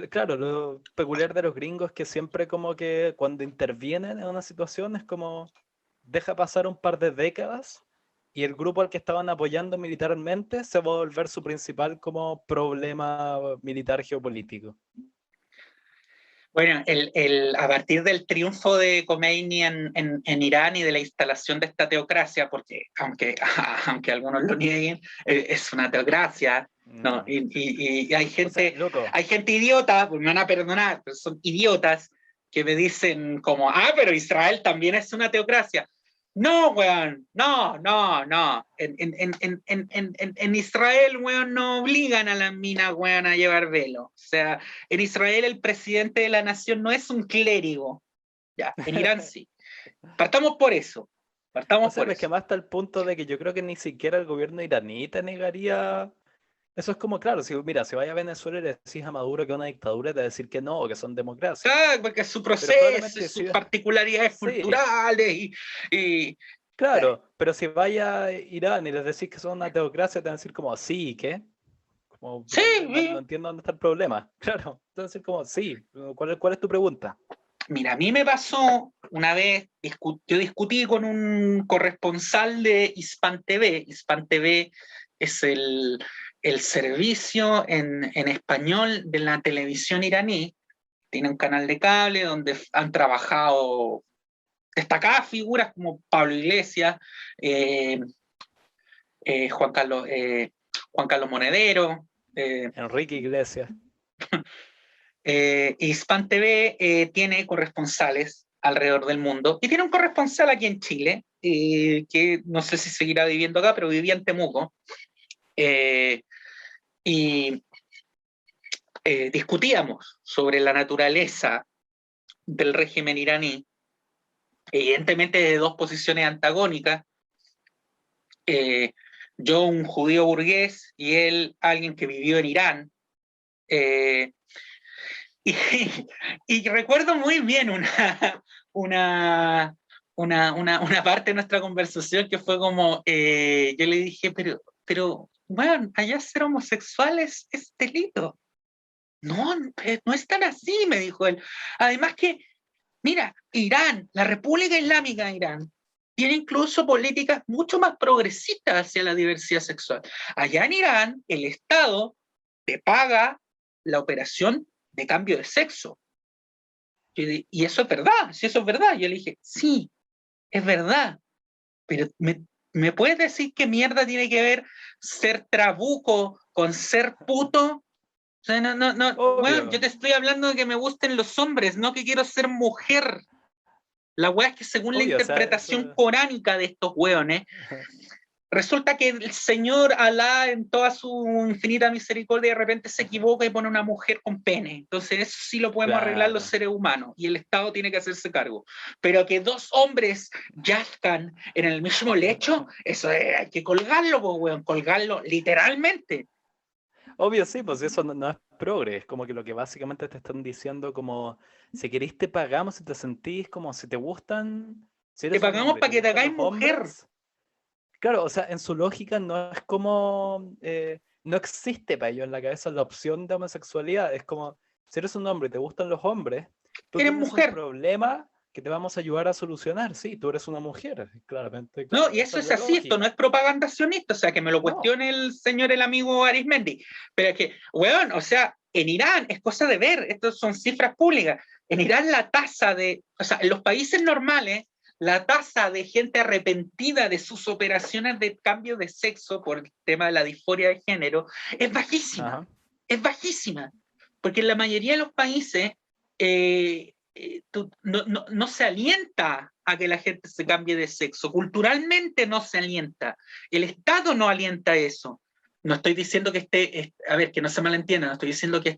claro, lo peculiar de los gringos es que siempre como que cuando intervienen en una situación es como deja pasar un par de décadas y el grupo al que estaban apoyando militarmente se va a volver su principal como problema militar geopolítico. Bueno, a partir del triunfo de Khomeini en Irán y de la instalación de esta teocracia, porque aunque algunos lo nieguen, es una teocracia, ¿no? No. Y hay O sea, gente, loco, hay gente idiota, pues me van a perdonar, pero son idiotas que me dicen como, pero Israel también es una teocracia. No, weón, no, no, no. En Israel, weón, no obligan a las minas, weón, a llevar velo. O sea, en Israel el presidente de la nación no es un clérigo. Ya, en Irán sí. Partamos por eso. o Partamos sea, por es que eso. más hasta el punto de que yo creo que ni siquiera el gobierno iraní te negaría. Eso es como, claro, si mira, si vaya a Venezuela y le decís a Maduro que es una dictadura, te va a decir que no, que son democracia. Claro, porque es su Pero proceso, probablemente sus sí, particularidades sí, culturales y claro, pero si vaya a Irán y les decís que son una teocracia, te van a decir como, sí, ¿qué? Como, sí, no entiendo dónde está el problema. Claro, te van a decir como, sí, ¿cuál es tu pregunta? mira, a mí me pasó una vez, yo discutí con un corresponsal de Hispan TV. Hispan TV es el servicio en español de la televisión iraní. Tiene un canal de cable donde han trabajado destacadas figuras como Pablo Iglesias, eh, eh, Juan, Carlos, eh, Juan Carlos Monedero. Enrique Iglesias. Hispan TV tiene corresponsales alrededor del mundo y tiene un corresponsal aquí en Chile, que no sé si seguirá viviendo acá, pero vivía en Temuco, eh, y discutíamos sobre la naturaleza del régimen iraní, evidentemente de dos posiciones antagónicas, eh, yo un judío burgués y él alguien que vivió en Irán, eh, y, y, recuerdo muy bien una, una parte de nuestra conversación que fue como, yo le dije, pero, bueno, allá ser homosexuales es delito. No, no es tan así, me dijo él. Además que, mira, Irán, la República Islámica de Irán, tiene incluso políticas mucho más progresistas hacia la diversidad sexual. Allá en Irán, el Estado te paga la operación de cambio de sexo. Y eso es verdad, si eso es verdad. Yo le dije, sí, es verdad, pero ¿me puedes decir qué mierda tiene que ver ser trabuco con ser puto? O sea, no, no, no, bueno, yo Obvio. te estoy hablando de que me gusten los hombres, no que quiero ser mujer. La weá es que según la Obvio, o sea, interpretación eso. coránica de estos weones, resulta que el Señor Alá en toda su infinita misericordia de repente se equivoca y pone una mujer con pene. Entonces eso sí lo podemos arreglar los Claro. seres humanos y el Estado tiene que hacerse cargo. Pero que dos hombres yazcan en el mismo lecho, eso hay que colgarlo, pues, weón, colgarlo literalmente. Obvio, sí, pues eso no es progre, es como que lo que básicamente te están diciendo como, si querés te pagamos, si te sentís como, si te gustan, si Te eres un pagamos hombre y para te que te gustan hagáis los mujer. hombres, claro, o sea, en su lógica no es como, no existe para ellos en la cabeza la opción de homosexualidad, es como, si eres un hombre y te gustan los hombres, tú Eres tienes un mujer. problema que te vamos a ayudar a solucionar, sí, tú eres una mujer, claramente, No, claro, y esa eso es es la así, esto no es lógica. propaganda sionista, o sea, que me lo No, cuestione el señor, el amigo Arismendi. Pero es que, weón, o sea, en Irán es cosa de ver, estas son cifras públicas. En Irán la tasa de, o sea, en los países normales, la tasa de gente arrepentida de sus operaciones de cambio de sexo por el tema de la disforia de género es bajísima, ajá. es bajísima. Porque en la mayoría de los países no se alienta a que la gente se cambie de sexo. Culturalmente no se alienta. El Estado no alienta eso. No estoy diciendo que a ver, que no se malentienda, no estoy diciendo que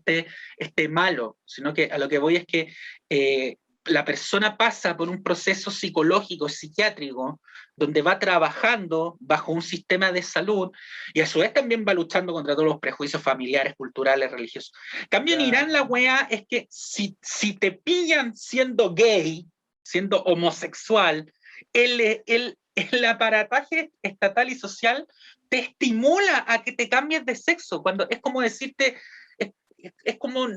esté malo, sino que a lo que voy es que la persona pasa por un proceso psicológico, psiquiátrico, donde va trabajando bajo un sistema de salud y a su vez también va luchando contra todos los prejuicios familiares, culturales, religiosos. Cambio en Irán la Claro. wea es que si te pillan siendo gay, siendo homosexual, el aparataje estatal y social te estimula a que te cambies de sexo, cuando es como decirte, es como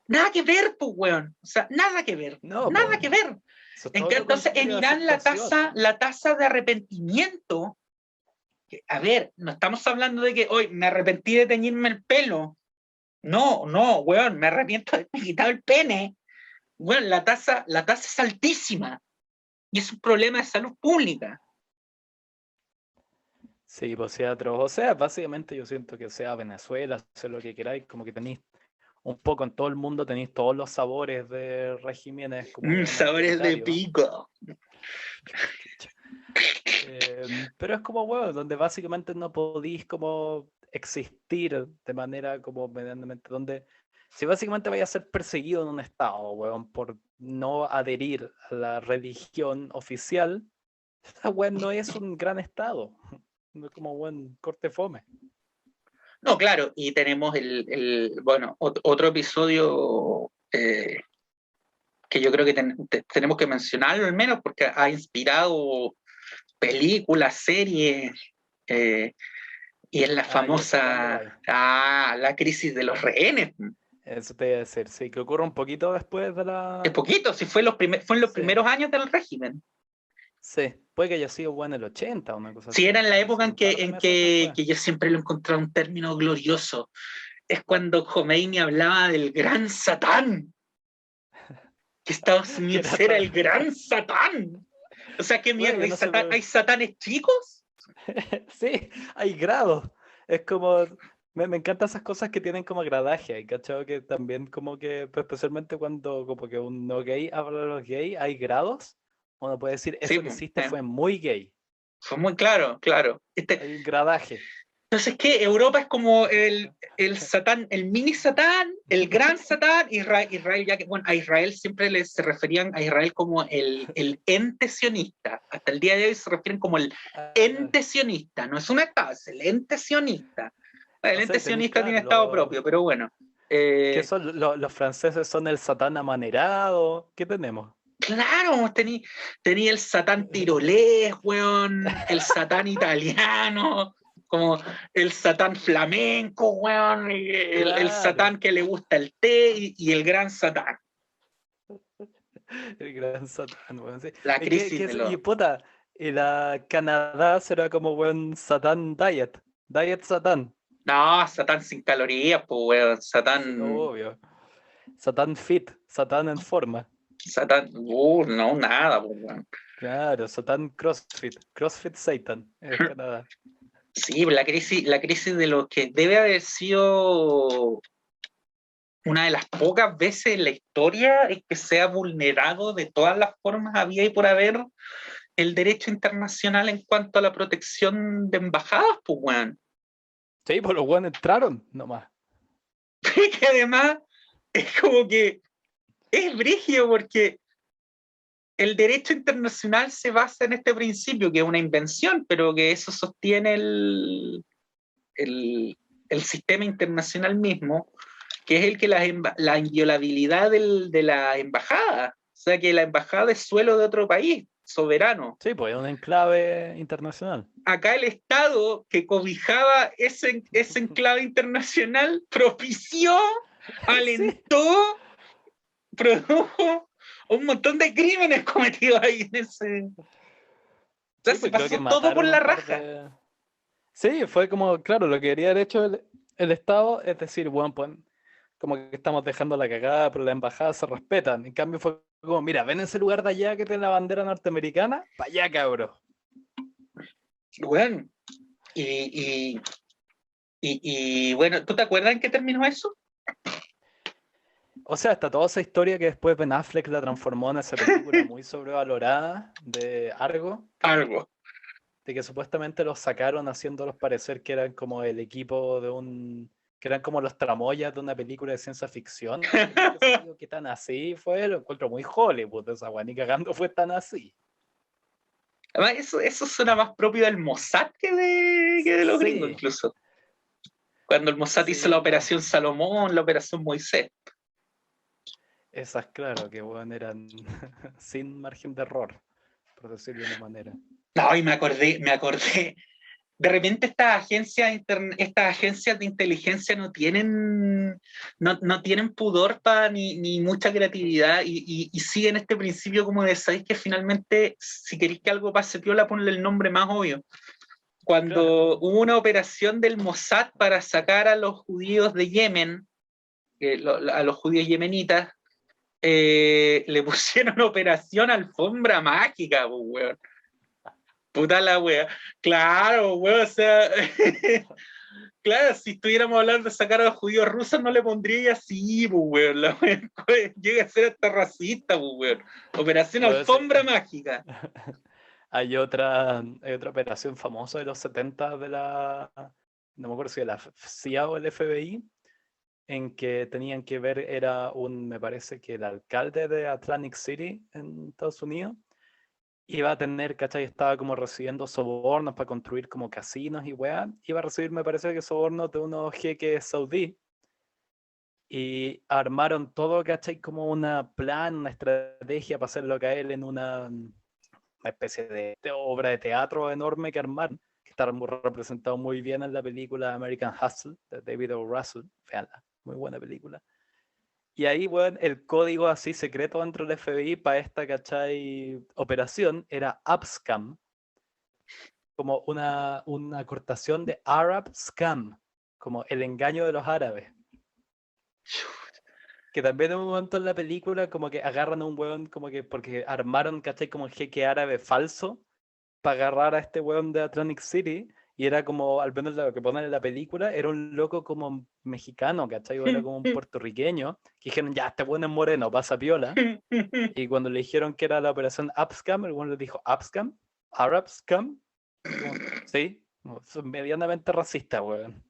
nada que ver, pues, weón. O sea, nada que ver, No, nada pues, que ver. eso es todo lo Entonces, en contrario de Irán aceptación. la tasa de arrepentimiento, a ver, no estamos hablando de que hoy me arrepentí de teñirme el pelo. No, weón, me arrepiento de haberme quitado el pene. Weón, la tasa es altísima. Y es un problema de salud pública. Sí, pues sea atroz. O sea, básicamente yo siento que sea Venezuela, sea lo que queráis, como que tenéis un poco en todo el mundo, tenéis todos los sabores de regímenes como bien Sabores de autoritarios. pico. Pero es como, bueno, donde básicamente no podéis como existir de manera como medianamente, donde si básicamente vais a ser perseguido en un estado, weón, por no adherir a la religión oficial, esa weón no es un gran estado. No es como buen corte fome. No, claro, y tenemos bueno, otro episodio que yo creo que tenemos que mencionarlo al menos porque ha inspirado películas, series, y es la famosa la crisis de los rehenes. Eso te iba a decir, sí, que ocurre un poquito después de Es la... poquito, si fue en los primeros años del régimen. Sí, puede que haya sido bueno en el 80 o una cosa así. Sí, era en la época en que que yo siempre lo encontré un término glorioso. Es cuando Khomeini hablaba del gran Satán. Que Estados Unidos era el gran Satán. O sea, ¿qué mierda? Bueno, ¿Hay satanes chicos? Sí, hay grados. Es como, me encantan esas cosas que tienen como gradaje, ¿cachai? Que también como que, pues, especialmente cuando como que un no gay habla de los gays, hay grados. Uno puede decir, eso Sí, que hiciste fue muy gay. fue muy claro, claro. Hay un gradaje. Entonces, ¿qué? Europa es como el Satán, el mini Satán, el gran Satán, Israel, ya que, bueno, a Israel siempre se referían a Israel como el ente sionista. Hasta el día de hoy se refieren como el ente sionista. No es un Estado, es el ente sionista. El ente sionista tiene Estado propio, pero bueno. ¿Qué son? Los franceses son el Satán amanerado. ¿Qué tenemos? Claro, tenía el Satán tirolés, weón, el Satán italiano, como el Satán flamenco, weón, el Satán que le gusta el té y el gran Satán. El gran Satán, weón. Sí. La crisis de los... Y puta, y la Canadá será como buen Satán Diet. Diet Satán. No, Satán sin calorías, pues, weón, Satán... Sí, obvio. Satán fit, Satán en forma. Satán, no, nada, pues, weón. Claro, Satán CrossFit. CrossFit Satan, es Canadá. Sí, la crisis de lo que debe haber sido una de las pocas veces en la historia en que se ha vulnerado de todas las formas había y por haber el derecho internacional en cuanto a la protección de embajadas, pues, weón. Sí, pues los weones entraron nomás. Que además es como que es brígido porque el derecho internacional se basa en este principio, que es una invención, pero que eso sostiene el sistema internacional mismo, que es el que la inviolabilidad de la embajada, o sea, que la embajada es suelo de otro país, soberano. Sí, pues es un enclave internacional. Acá el Estado que cobijaba ese enclave internacional propició, alentó, produjo un montón de crímenes cometidos ahí en ese... O sea, Sí, se pues creo que pasó todo por mataron la un par raja. de... Sí, fue como, claro, lo que quería haber hecho el Estado es decir, bueno, pues como que estamos dejando la cagada, pero las embajadas se respetan. En cambio fue como, mira, ven ese lugar de allá que tiene la bandera norteamericana, para allá, cabrón. Bueno, y bueno, ¿tú te acuerdas en qué terminó eso? O sea, está toda esa historia que después Ben Affleck la transformó en esa película muy sobrevalorada de Argo, Algo. de que supuestamente los sacaron haciéndolos parecer que eran como el equipo de un... que eran como los tramoyas de una película de ciencia ficción. ¿Qué tan así fue? Lo encuentro muy Hollywood esa weá, ni cagando fue tan así. Además, eso suena más propio del Mossad que de los gringos, Sí, incluso. Cuando el Mossad hizo la sí, no. Operación Salomón, la Operación Moisés. Esas, claro, que bueno, eran sin margen de error, por decirlo de una manera. No, y me acordé. De repente estas agencias de inteligencia no tienen pudor ni mucha creatividad y siguen este principio como de, ¿sabéis que finalmente si queréis que algo pase piola, ponle el nombre más obvio? Cuando Claro. hubo una operación del Mossad para sacar a los judíos de Yemen, a los judíos yemenitas, le pusieron Operación Alfombra Mágica, pues, weón. Puta la wea. Claro, weón, o sea, claro, si estuviéramos hablando de sacar a los judíos rusos, no le pondría así, pues, weón. La wea llega a ser hasta racista, pues, weón. Operación Bueno, Alfombra Mágica. Hay otra operación famosa de los 70 de no me acuerdo si de la CIA o el FBI, en que tenían que ver, me parece que el alcalde de Atlantic City en Estados Unidos iba a tener, ¿cachai? Estaba como recibiendo sobornos para construir como casinos y weá. Iba a recibir, me parece que sobornos de unos jeques saudí. Y armaron todo, ¿cachai? Como una estrategia para hacerlo caer en una especie de obra de teatro enorme que armaron, que está representado muy bien en la película American Hustle de David O. Russell. Veanla, muy buena película. Y ahí, bueno, el código así secreto dentro del FBI para esta, ¿cachai? Operación era Abscam, como una acortación de Arab Scam, como el engaño de los árabes. Que también en un momento en la película como que agarran a un hueón, como que porque armaron, ¿cachai? Como un jeque árabe falso para agarrar a este hueón de Atlantic City. Y era como, al menos lo que ponen en la película, era un loco como mexicano, ¿cachai? O era como un puertorriqueño, que dijeron, ya, este hueón es moreno, pasa piola. Y cuando le dijeron que era la operación Abscam, el hueón le dijo, ¿Abscam? ¿Arab Scam? Como, sí, son medianamente racista, hueón.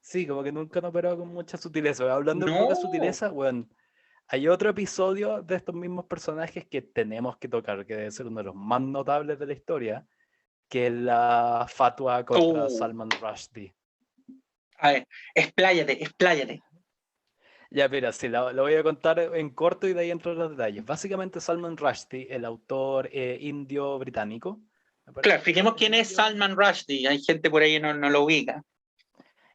Sí, como que nunca han operado con mucha sutileza. Hablando de poca No. sutileza, bueno, hay otro episodio de estos mismos personajes que tenemos que tocar, que debe ser uno de los más notables de la historia, que es la fatua contra Salman Rushdie. A ver, expláyate. Ya, mira, sí, lo voy a contar en corto y de ahí entro en los detalles. Básicamente, Salman Rushdie, el autor indio-británico. Claro, expliquemos quién es Salman Rushdie. Hay gente por ahí que no lo ubica.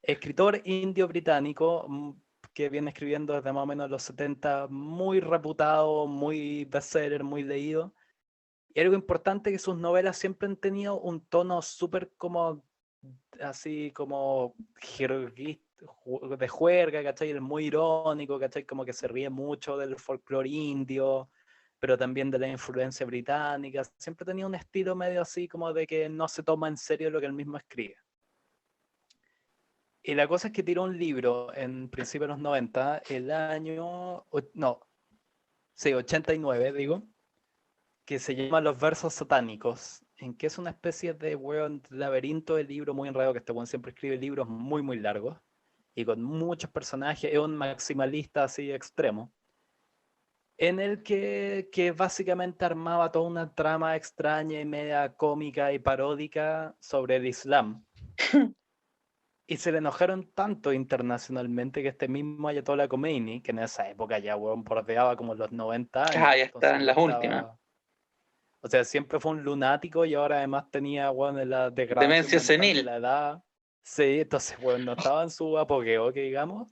Escritor indio-británico que viene escribiendo desde más o menos los 70, muy reputado, muy bestseller, muy leído. Y algo importante que sus novelas siempre han tenido un tono súper como, así como de juerga, ¿cachai? Es muy irónico, ¿cachai? Como que se ríe mucho del folclore indio, pero también de la influencia británica. Siempre tenía un estilo medio así como de que no se toma en serio lo que él mismo escribe. Y la cosa es que tiró un libro en principios de los 90, el año, no, sí, 89, digo, que se llama Los Versos Satánicos, en que es una especie de laberinto de libro muy enredado, que este weón siempre escribe libros muy, muy largos, y con muchos personajes, es un maximalista así extremo, en el que básicamente armaba toda una trama extraña y media cómica y paródica sobre el Islam. Y se le enojaron tanto internacionalmente que este mismo Ayatollah Khomeini, que en esa época ya, weón, bordeaba como los 90 años. Ah, ya está en las últimas. O sea, siempre fue un lunático y ahora además tenía, weón, la Demencia senil. de la edad. Sí, entonces, weón, no estaba en su apogeo, que digamos.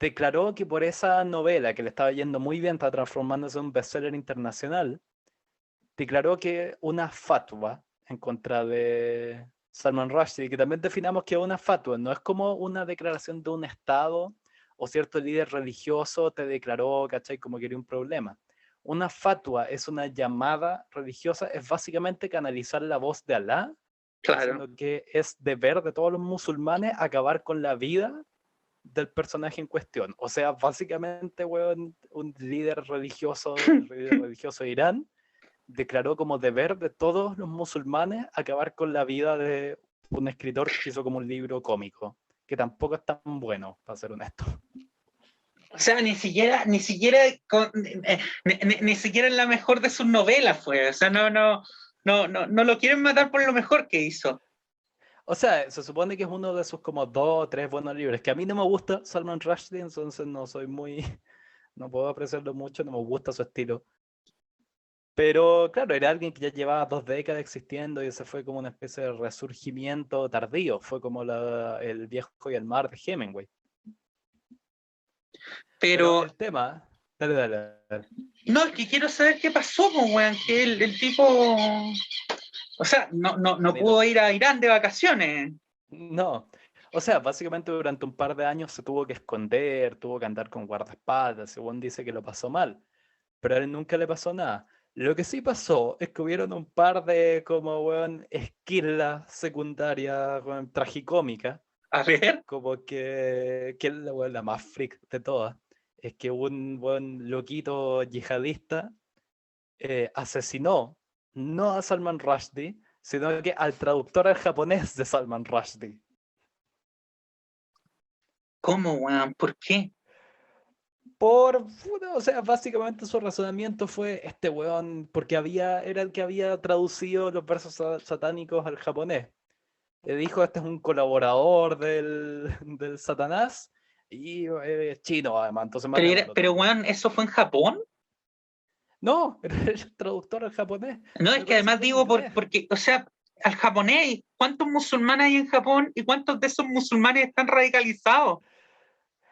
Declaró que por esa novela que le estaba yendo muy bien, está transformándose en un bestseller internacional, declaró que una fatwa en contra de Salman Rushdie, que también definamos que es una fatwa, no es como una declaración de un Estado o cierto líder religioso te declaró, ¿cachai? Como que era un problema. Una fatwa es una llamada religiosa, es básicamente canalizar la voz de Alá, Claro. diciendo que es deber de todos los musulmanes acabar con la vida del personaje en cuestión. O sea, básicamente, weón, un líder religioso de Irán declaró como deber de todos los musulmanes acabar con la vida de un escritor que hizo como un libro cómico, que tampoco es tan bueno, para ser honesto. O sea, ni siquiera ni siquiera en la mejor de sus novelas fue. O sea, no lo quieren matar por lo mejor que hizo. O sea, se supone que es uno de sus como 2 o 3 buenos libros, que a mí no me gusta Salman Rushdie, entonces no soy muy, no puedo apreciarlo mucho, no me gusta su estilo. Pero claro, era alguien que ya llevaba 2 décadas existiendo y ese fue como una especie de resurgimiento tardío, fue como el viejo y el mar de Hemingway. Pero el tema, dale. No, es que quiero saber qué pasó, pues, weón, que el tipo, o sea, no pudo ir a Irán de vacaciones. No, O sea, básicamente durante un par de años se tuvo que esconder, tuvo que andar con guardaespaldas, según dice que lo pasó mal, pero a él nunca le pasó nada. Lo que sí pasó es que hubieron un par de como, weón, esquirlas secundarias, weón, tragicómicas, A ver, como que es la, weón, la más freak de todas. Es que un buen loquito yihadista asesinó no a Salman Rushdie, sino que al traductor al japonés de Salman Rushdie. ¿cómo, weón? ¿Por qué? O sea, básicamente su razonamiento fue este weón, porque era el que había traducido los versos satánicos al japonés. Le dijo, este es un colaborador del Satanás y es chino además, entonces matémoslo Pero, también. weón, ¿eso fue en Japón? No, era el traductor al japonés. No, es Me que parece que además fue en digo, inglés. porque, o sea, al japonés, ¿cuántos musulmanes hay en Japón y cuántos de esos musulmanes están radicalizados? O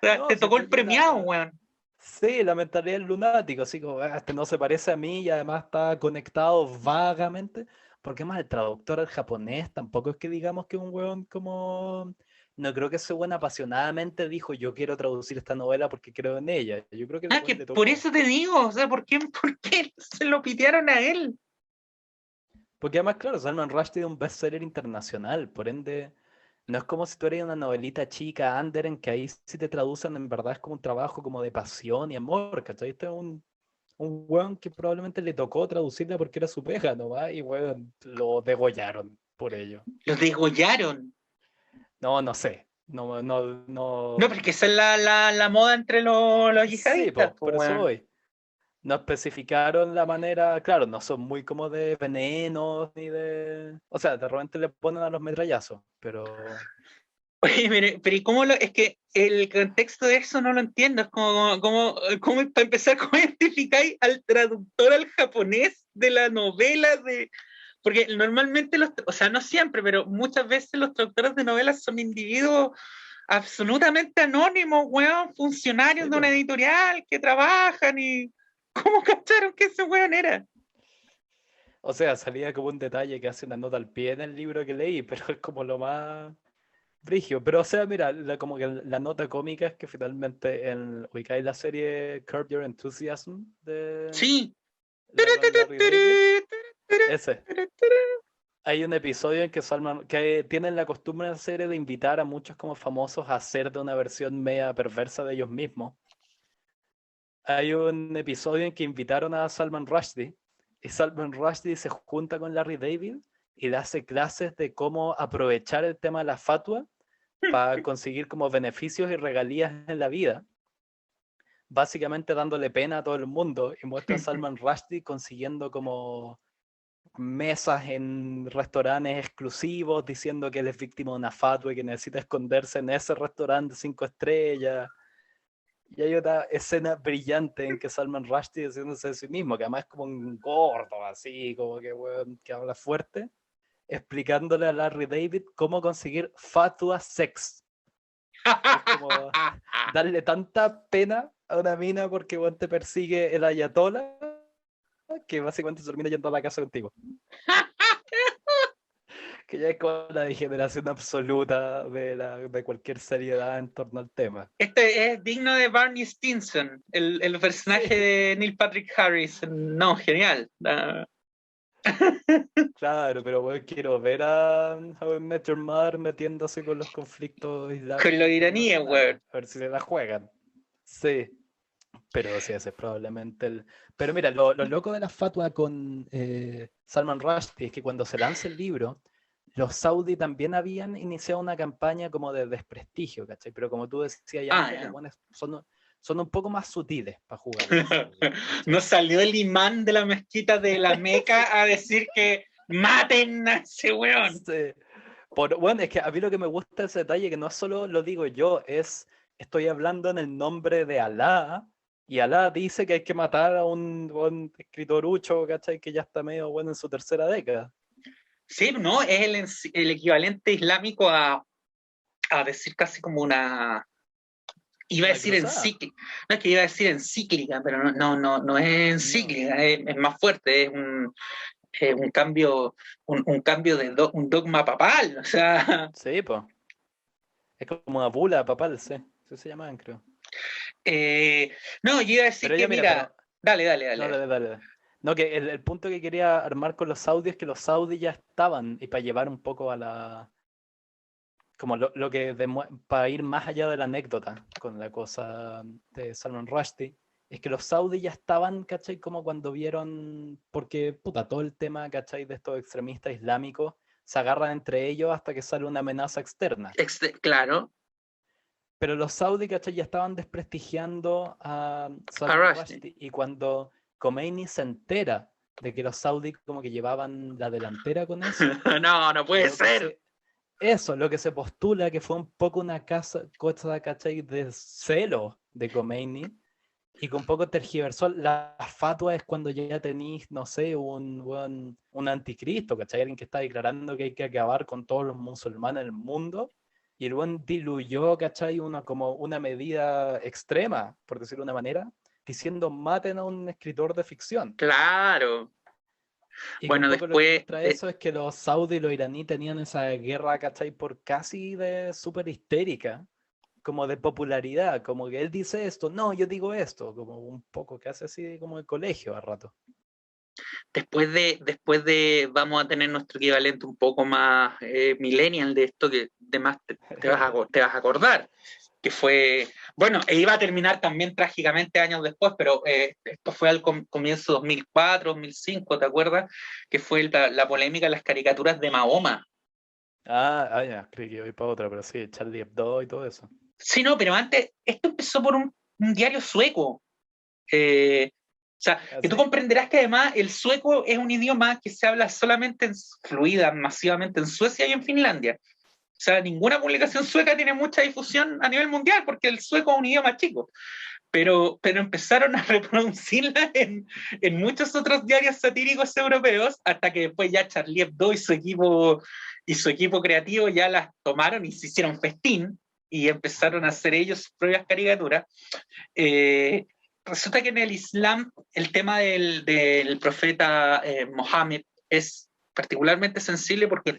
sea, No, te si tocó fue el que premiado, weón. sí, la mentalidad del lunático, así como, este no se parece a mí y además está conectado vagamente, porque más el traductor al japonés tampoco es que digamos que un weón como, no creo que ese weón apasionadamente dijo, yo quiero traducir esta novela porque creo en ella, yo creo que el Ah, weón que le por tocó, eso te digo, o sea, por qué se lo pitearon a él? porque además, claro, Salman Rushdie es un bestseller internacional, por ende, no es como si tú eres una novelita chica, under, en que ahí si te traducen en verdad es como un trabajo como de pasión y amor, ¿cachai? Este es un weón que probablemente le tocó traducirla porque era su pega nomás y weón, lo degollaron por ello. Los degollaron. No, no sé. No, no, No, no. porque esa es la moda entre los Sí, yihadistas, pues, pues, por eso weón. voy. No especificaron la manera, claro, no son muy como de venenos ni de. O sea, de repente le ponen a los metrallazos, pero. Oye, pero ¿y cómo lo...? Es que el contexto de eso no lo entiendo. Es como para empezar, ¿cómo identificáis al traductor al japonés de la novela de...? Porque normalmente, o sea, no siempre, pero muchas veces los traductores de novelas son individuos absolutamente anónimos, weón, funcionarios Sí, de pues. una editorial que trabajan y... ¿Cómo cacharon que ese weón era? O sea, salía como un detalle que hace una nota al pie en el libro que leí, pero es como lo más brigio. Pero, o sea, mira, como que la nota cómica es que finalmente ubicáis la serie Curb Your Enthusiasm de Sí. la con Larry David. Ese. Hay un episodio en que Salman, que tienen la costumbre en la serie de invitar a muchos como famosos a hacer de una versión media perversa de ellos mismos. Hay un episodio en que invitaron a Salman Rushdie y Salman Rushdie se junta con Larry David y le hace clases de cómo aprovechar el tema de la fatua para conseguir como beneficios y regalías en la vida, básicamente dándole pena a todo el mundo y muestra a Salman Rushdie consiguiendo como mesas en restaurantes exclusivos diciendo que él es víctima de una fatua y que necesita esconderse en ese restaurante 5 estrellas. Y hay otra escena brillante en que Salman Rushdie diciéndose de sí mismo, que además es como un gordo, así, como que, bueno, que habla fuerte, explicándole a Larry David cómo conseguir fatua sex. Que es como darle tanta pena a una mina porque bueno, te persigue el ayatola que básicamente se termina yendo a la casa contigo. Que ya es como la degeneración absoluta de cualquier seriedad en torno al tema. Este es digno de Barney Stinson, el personaje Sí, de Neil Patrick Harris. No, genial. claro, pero bueno, quiero ver a How I Met Your Mother metiéndose con los conflictos Con los islámicos iraníes, internacionales, weón. a ver si se la juegan. Sí, pero sí, ese es probablemente el... Pero mira, lo loco de la fatua con Salman Rushdie es que cuando se lanza el libro, los saudí también habían iniciado una campaña como de desprestigio, ¿cachai? Pero como tú decías Ah, antes, los ya. buenos son un poco más sutiles para jugar los saudíes, No ¿cachai? salió el imán de la mezquita de la Meca a decir que maten a ese weón. Sí. Bueno, es que a mí lo que me gusta es ese detalle, que no solo lo digo yo, estoy hablando en el nombre de Alá, y Alá dice que hay que matar a un escritorucho, ¿cachai? Que ya está medio bueno en su tercera década. Sí, no, es el equivalente islámico a decir casi como una... Iba a Una decir cruzada. encíclica, no es que iba a decir encíclica, pero no es No. encíclica, es más fuerte, un cambio, un cambio de un dogma papal, o sea, Sí, pues. Es como una bula papal, sí. Así se llamaban, creo. No, yo iba a decir Pero que, ya, mira, mira, pero. dale. No, dale. No, que el punto que quería armar con los Saudis es que los Saudis ya estaban, y para llevar un poco a la. Como lo que para ir más allá de la anécdota con la cosa de Salman Rushdie, es que los Saudis ya estaban, ¿cachai? Como cuando vieron, porque puta, todo el tema, ¿cachai? De estos extremistas islámicos se agarran entre ellos hasta que sale una amenaza externa. Claro, Pero los saudis, ¿cachai? Ya estaban desprestigiando a a Salman Rushdie. Rushdie. Y cuando Khomeini se entera de que los saudis como que llevaban la delantera con eso, No puede lo que ser. lo que se postula que fue un poco una cosa, ¿cachai? De celo de Khomeini, y que un poco tergiversó la fatua es cuando ya tenéis, no sé, un anticristo, ¿cachai? Alguien que está declarando que hay que acabar con todos los musulmanes del mundo, y el buen diluyó, ¿cachai? Como una medida extrema, por decirlo de una manera, diciendo maten a un escritor de ficción. Claro. Y que un Bueno, poco lo que después, muestra eso es que los saudis y los iraníes tenían esa guerra, ¿cachai? Por casi de súper histérica, como de popularidad, como que él dice esto, no, yo digo esto, como un poco que hace así como el colegio a rato. vamos a tener nuestro equivalente un poco más millennial de esto, que además te vas a acordar, que fue, bueno, e iba a terminar también trágicamente años después, pero esto fue al comienzo de 2004, 2005, ¿te acuerdas? Que fue la polémica de las caricaturas de Mahoma. Ya, creí que voy para otra, pero sí, Charlie Hebdo y todo eso. Sí, no, pero antes, esto empezó por un diario sueco. O sea, ¿Ah, que tú sí? comprenderás que además el sueco es un idioma que se habla solamente fluida, masivamente en Suecia y en Finlandia. O sea, ninguna publicación sueca tiene mucha difusión a nivel mundial porque el sueco es un idioma chico. Pero empezaron a reproducirla en muchos otros diarios satíricos europeos hasta que después ya Charlie Hebdo y su equipo creativo ya las tomaron y se hicieron festín y empezaron a hacer ellos sus propias caricaturas. Resulta que en el Islam el tema del profeta Mohammed es particularmente sensible porque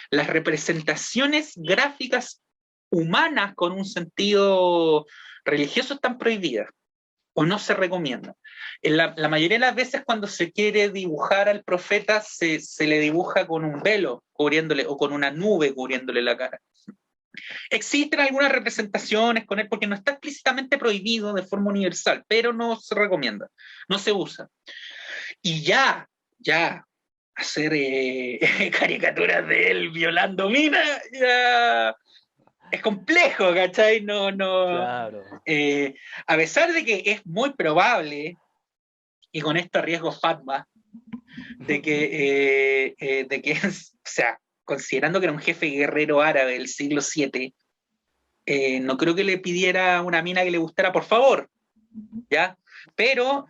las representaciones gráficas humanas con un sentido religioso están prohibidas o no se recomiendan. La mayoría de las veces cuando se quiere dibujar al profeta se le dibuja con un velo cubriéndole o con una nube cubriéndole la cara. Existen algunas representaciones con él porque no está explícitamente prohibido de forma universal, pero no se recomienda, no se usa. Y ya, hacer caricaturas de él violando minas, ya es complejo, ¿cachai? Claro. A pesar de que es muy probable, y con esto arriesgo Fatma, de que o sea, considerando que era un jefe guerrero árabe del siglo VII, no creo que le pidiera a una mina que le gustara por favor, ¿ya? Pero,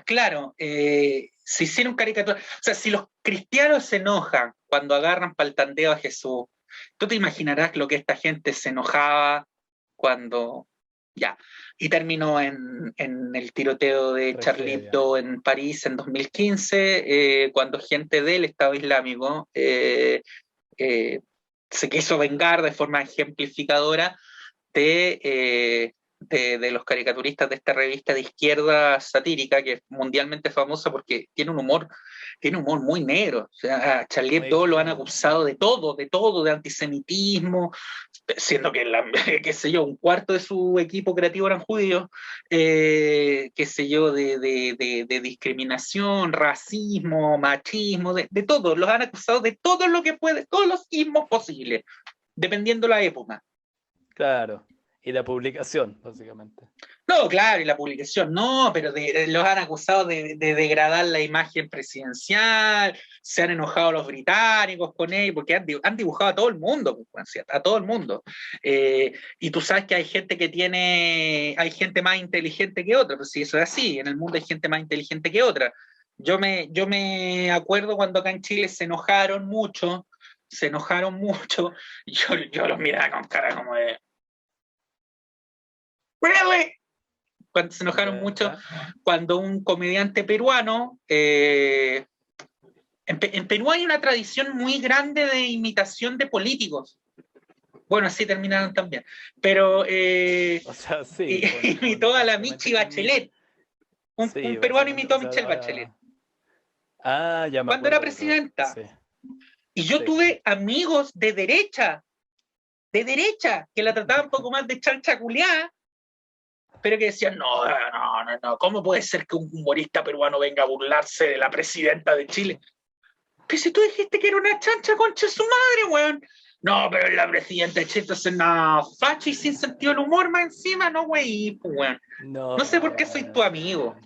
claro, si hicieron caricatura, o sea, si los cristianos se enojan cuando agarran para el tanteo a Jesús, tú te imaginarás lo que esta gente se enojaba cuando, ya, y terminó en el tiroteo de Charlie Tragedia. Hebdo en París en 2015, cuando gente del Estado Islámico se quiso vengar de forma ejemplificadora de los caricaturistas de esta revista de izquierda satírica que es mundialmente famosa porque tiene un humor muy negro. O sea, a Charlie Muy Hebdo lo han extremo. acusado de todo, de antisemitismo, siendo que, qué sé yo, un cuarto de su equipo creativo eran judíos, qué sé yo, de discriminación, racismo, machismo, de todo. Los han acusado de todo lo que puede, todos los ismos posibles, dependiendo la época. Claro. Y la publicación, básicamente. No, claro, y la publicación no, pero los han acusado de degradar la imagen presidencial, se han enojado los británicos con él, porque han dibujado a todo el mundo, a todo el mundo. Y tú sabes que hay gente más inteligente que otra, pues sí, eso es así, en el mundo hay gente más inteligente que otra. Yo me acuerdo cuando acá en Chile se enojaron mucho, y yo los miraba con cara como de ¡Really! Cuando se enojaron mucho, ¿Ya? cuando un comediante peruano, en Perú hay una tradición muy grande de imitación de políticos. Bueno, así terminaron también. Pero O sea, sí, imitó a la básicamente Michi con el mismo. Bachelet. Sí, Un peruano básicamente, imitó o a sea, Michelle Bachelet. ya me Cuando era acuerdo de todo. presidenta. Sí, Y yo sí. tuve amigos de derecha, que la trataban un poco más de chancha culiada, pero que decían, no, ¿cómo puede ser que un humorista peruano venga a burlarse de la presidenta de Chile? Pero si tú dijiste que era una chancha, concha de su madre, weón. No, pero es la presidenta de Chile, entonces no, facho y sin sentido del humor más encima, no, güey, weón. No sé por qué soy tu amigo.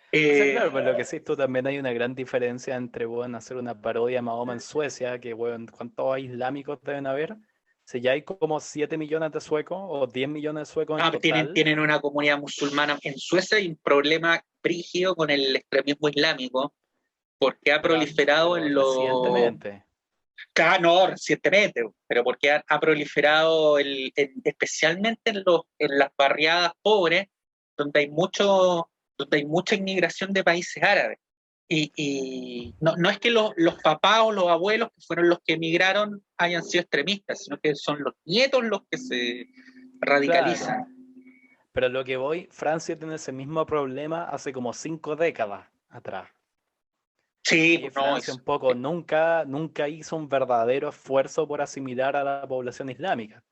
O sea, claro, pero lo que sí, tú también hay una gran diferencia entre, bueno, hacer una parodia a Mahoma en Suecia, que, bueno, ¿cuántos islámicos deben haber? Si ya hay como 7 millones de suecos o 10 millones de suecos en total. Tienen una comunidad musulmana en Suecia y un problema brígido con el extremismo islámico, porque ha proliferado Pero en los... recientemente. No, recientemente, pero porque ha proliferado especialmente en las barriadas pobres, donde hay mucha inmigración de países árabes. Y no es que los papás o los abuelos, que fueron los que emigraron, hayan sido extremistas, sino que son los nietos los que se Claro. radicalizan. Pero lo que voy, Francia tiene ese mismo problema hace como 5 décadas atrás. Sí, Y pues no, Francia un poco nunca hizo un verdadero esfuerzo por asimilar a la población islámica.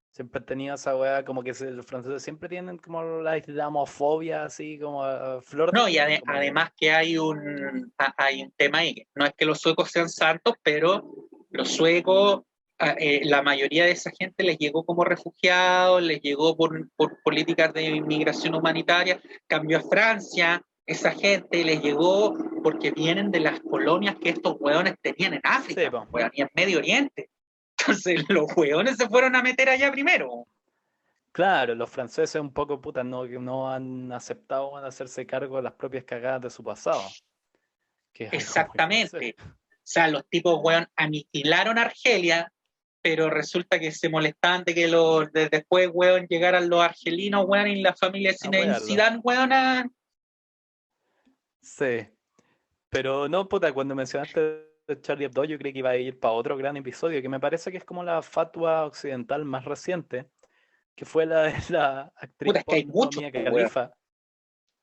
Siempre tenía esa weá, como que los franceses siempre tienen como la islamofobia así como a flor de no, y piel. Como... además que hay un tema ahí. No es que los suecos sean santos, pero los suecos, la mayoría de esa gente les llegó como refugiados, les llegó por políticas de inmigración humanitaria. Cambio a Francia, esa gente les llegó porque vienen de las colonias que estos hueones tenían en Sí, África, po. y en Medio Oriente. Entonces los hueones se fueron a meter allá primero. Claro, los franceses un poco putas no han aceptado van a hacerse cargo de las propias cagadas de su pasado, que es algo muy francés. Exactamente. O sea, los tipos, weón, aniquilaron Argelia, pero resulta que se molestaban de que después, weón, llegaran los argelinos, weón, y la familia de A Zinedine wearlo. Zidane, weón, Sí, pero no, puta, cuando mencionaste de Charlie Hebdo, yo creí que iba a ir para otro gran episodio, que me parece que es como la fatua occidental más reciente, que fue la de la actriz puta, es que hay porno muchos, Mia pues, weón. Khalifa.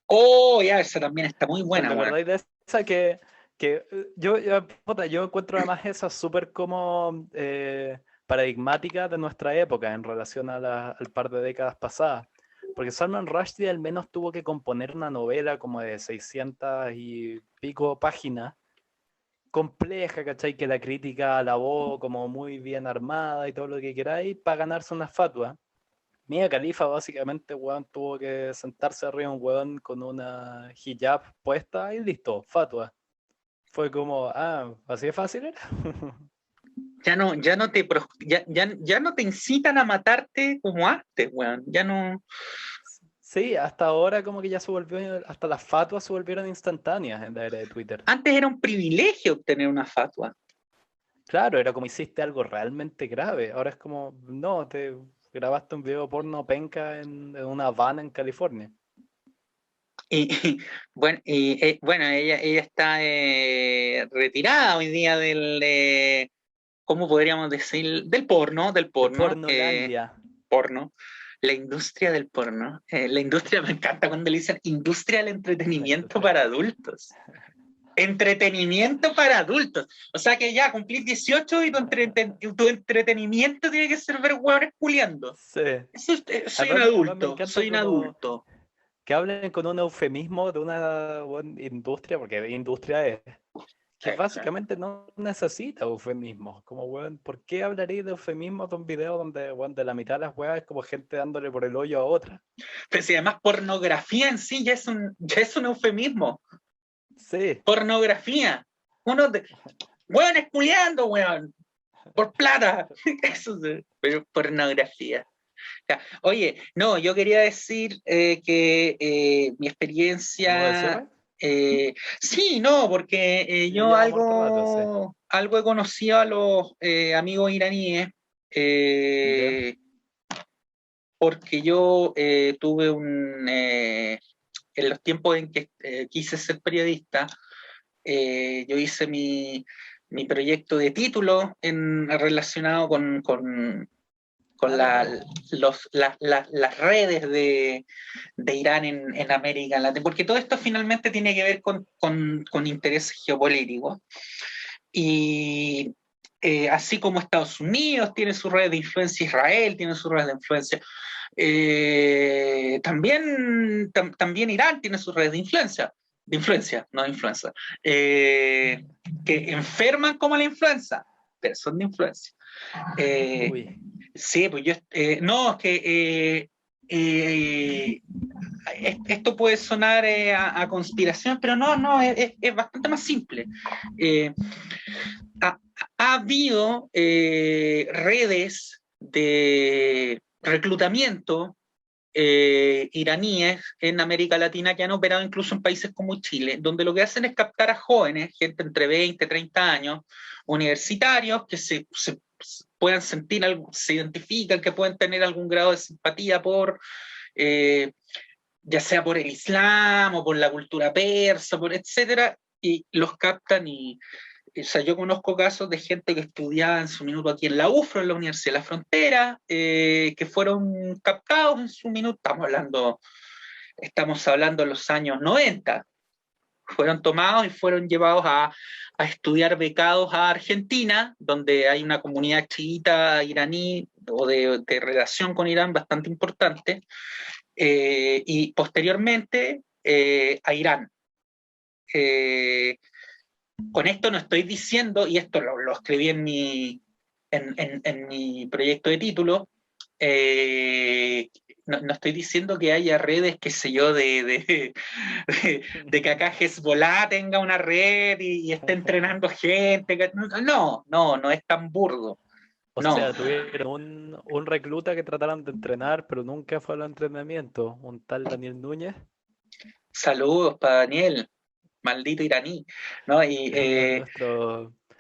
Oh, ya, esa también está muy ¿Te buena, weón. acordáis de esa puta, yo encuentro además esa súper como paradigmática de nuestra época en relación al par de décadas pasadas? Porque Salman Rushdie al menos tuvo que componer una novela como de 600 y pico páginas, compleja, ¿cachai? Que la crítica alabó como muy bien armada y todo lo que queráis, para ganarse una fatua. Mia Khalifa básicamente, weón, tuvo que sentarse arriba de un weón con una hijab puesta y listo, fatua. Fue como, así de fácil era. Ya no te incitan a matarte como antes, weón. Ya no. Sí, hasta ahora como que ya se volvió, hasta las fatuas se volvieron instantáneas en la era de Twitter. Antes era un privilegio obtener una fatua. Claro, era como hiciste algo realmente grave. Ahora es como, no, te grabaste un video porno penca en una van en California. Bueno, ella está retirada hoy día ¿cómo podríamos decir? Del De porno, Pornolandia. porno, la industria del porno. La industria, me encanta cuando le dicen industria del La entretenimiento industria. para adultos. Entretenimiento para adultos. O sea que ya cumplís 18 y tu entretenimiento tiene que ser ver hueones culiando. Sí. Soy un Además me adulto, encanta soy un como adulto. que hablen con un eufemismo de una industria, porque industria es, que básicamente no necesita eufemismos. Como, weón, ¿por qué hablaría de eufemismos de un video donde, weón, de la mitad de las weas es como gente dándole por el hoyo a otra? Pero si además pornografía en sí ya es un eufemismo. Sí. Pornografía. Uno de. Weón, culiando, weón. Por plata. Eso es, pero pornografía. Oye, no, yo quería decir que mi ¿Modo de experiencia. cierre? Sí, no, porque Ya yo llevamos harto rato, sí. algo he conocido a los amigos iraníes. Ya. Porque yo tuve en los tiempos en que quise ser periodista, yo hice mi proyecto de título relacionado con las redes de Irán en América Latina, porque todo esto finalmente tiene que ver con intereses geopolíticos. Y así como Estados Unidos tiene su red de influencia, Israel tiene su red de influencia, también Irán tiene su red de influencia, no de influenza, que enferman como la influenza, pero son de influencia. Sí, pues no, es que esto puede sonar a conspiración, pero no, es bastante más simple. Ha habido redes de reclutamiento iraníes en América Latina que han operado incluso en países como Chile, donde lo que hacen es captar a jóvenes, gente entre 20 y 30 años, universitarios, que se puedan sentir algo, se identifican, que pueden tener algún grado de simpatía por, ya sea por el Islam o por la cultura persa, por etcétera, y los captan y... O sea, yo conozco casos de gente que estudiaba en su minuto aquí en la UFRO, en la Universidad de la Frontera, que fueron captados en su minuto, estamos hablando de los años 90, fueron tomados y fueron llevados a estudiar becados a Argentina, donde hay una comunidad chiita iraní o de relación con Irán bastante importante, y posteriormente a Irán. Con esto no estoy diciendo, y esto lo escribí en mi proyecto de título, no estoy diciendo que haya redes, qué sé yo, de que acá Hezbollah tenga una red y esté entrenando gente. No es tan burdo. O sea, tuvieron un recluta que trataron de entrenar, pero nunca fue al entrenamiento, un tal Daniel Núñez. Saludos para Daniel, maldito iraní, ¿no?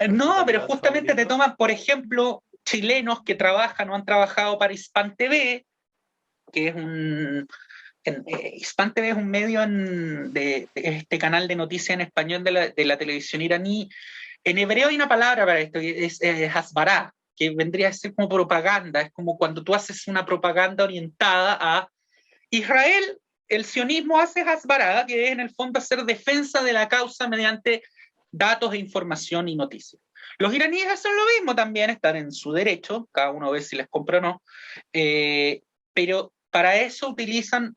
No, pero justamente te toman, por ejemplo, chilenos que trabajan o han trabajado para Hispan TV, que es Hispan TV es un medio de este canal de noticias en español de la televisión iraní. En hebreo hay una palabra para esto, que es hasbará, que vendría a ser como propaganda, es como cuando tú haces una propaganda orientada a Israel. El sionismo hace hasbará, que es en el fondo hacer defensa de la causa mediante datos, información y noticias. Los iraníes hacen lo mismo también, están en su derecho, cada uno ve si les compra o no, pero para eso utilizan,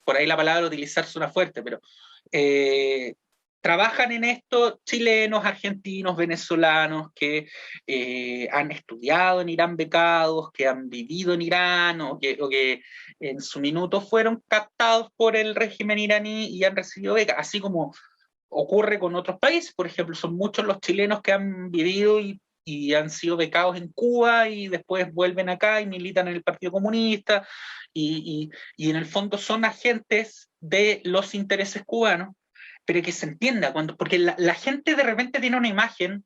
por ahí la palabra utilizar suena fuerte, pero trabajan en esto chilenos, argentinos, venezolanos que han estudiado en Irán becados, que han vivido en Irán o que en su minuto fueron captados por el régimen iraní y han recibido becas, así como ocurre con otros países. Por ejemplo, son muchos los chilenos que han vivido y han sido becados en Cuba y después vuelven acá y militan en el Partido Comunista y en el fondo son agentes de los intereses cubanos, pero que se entienda, porque la gente de repente tiene una imagen,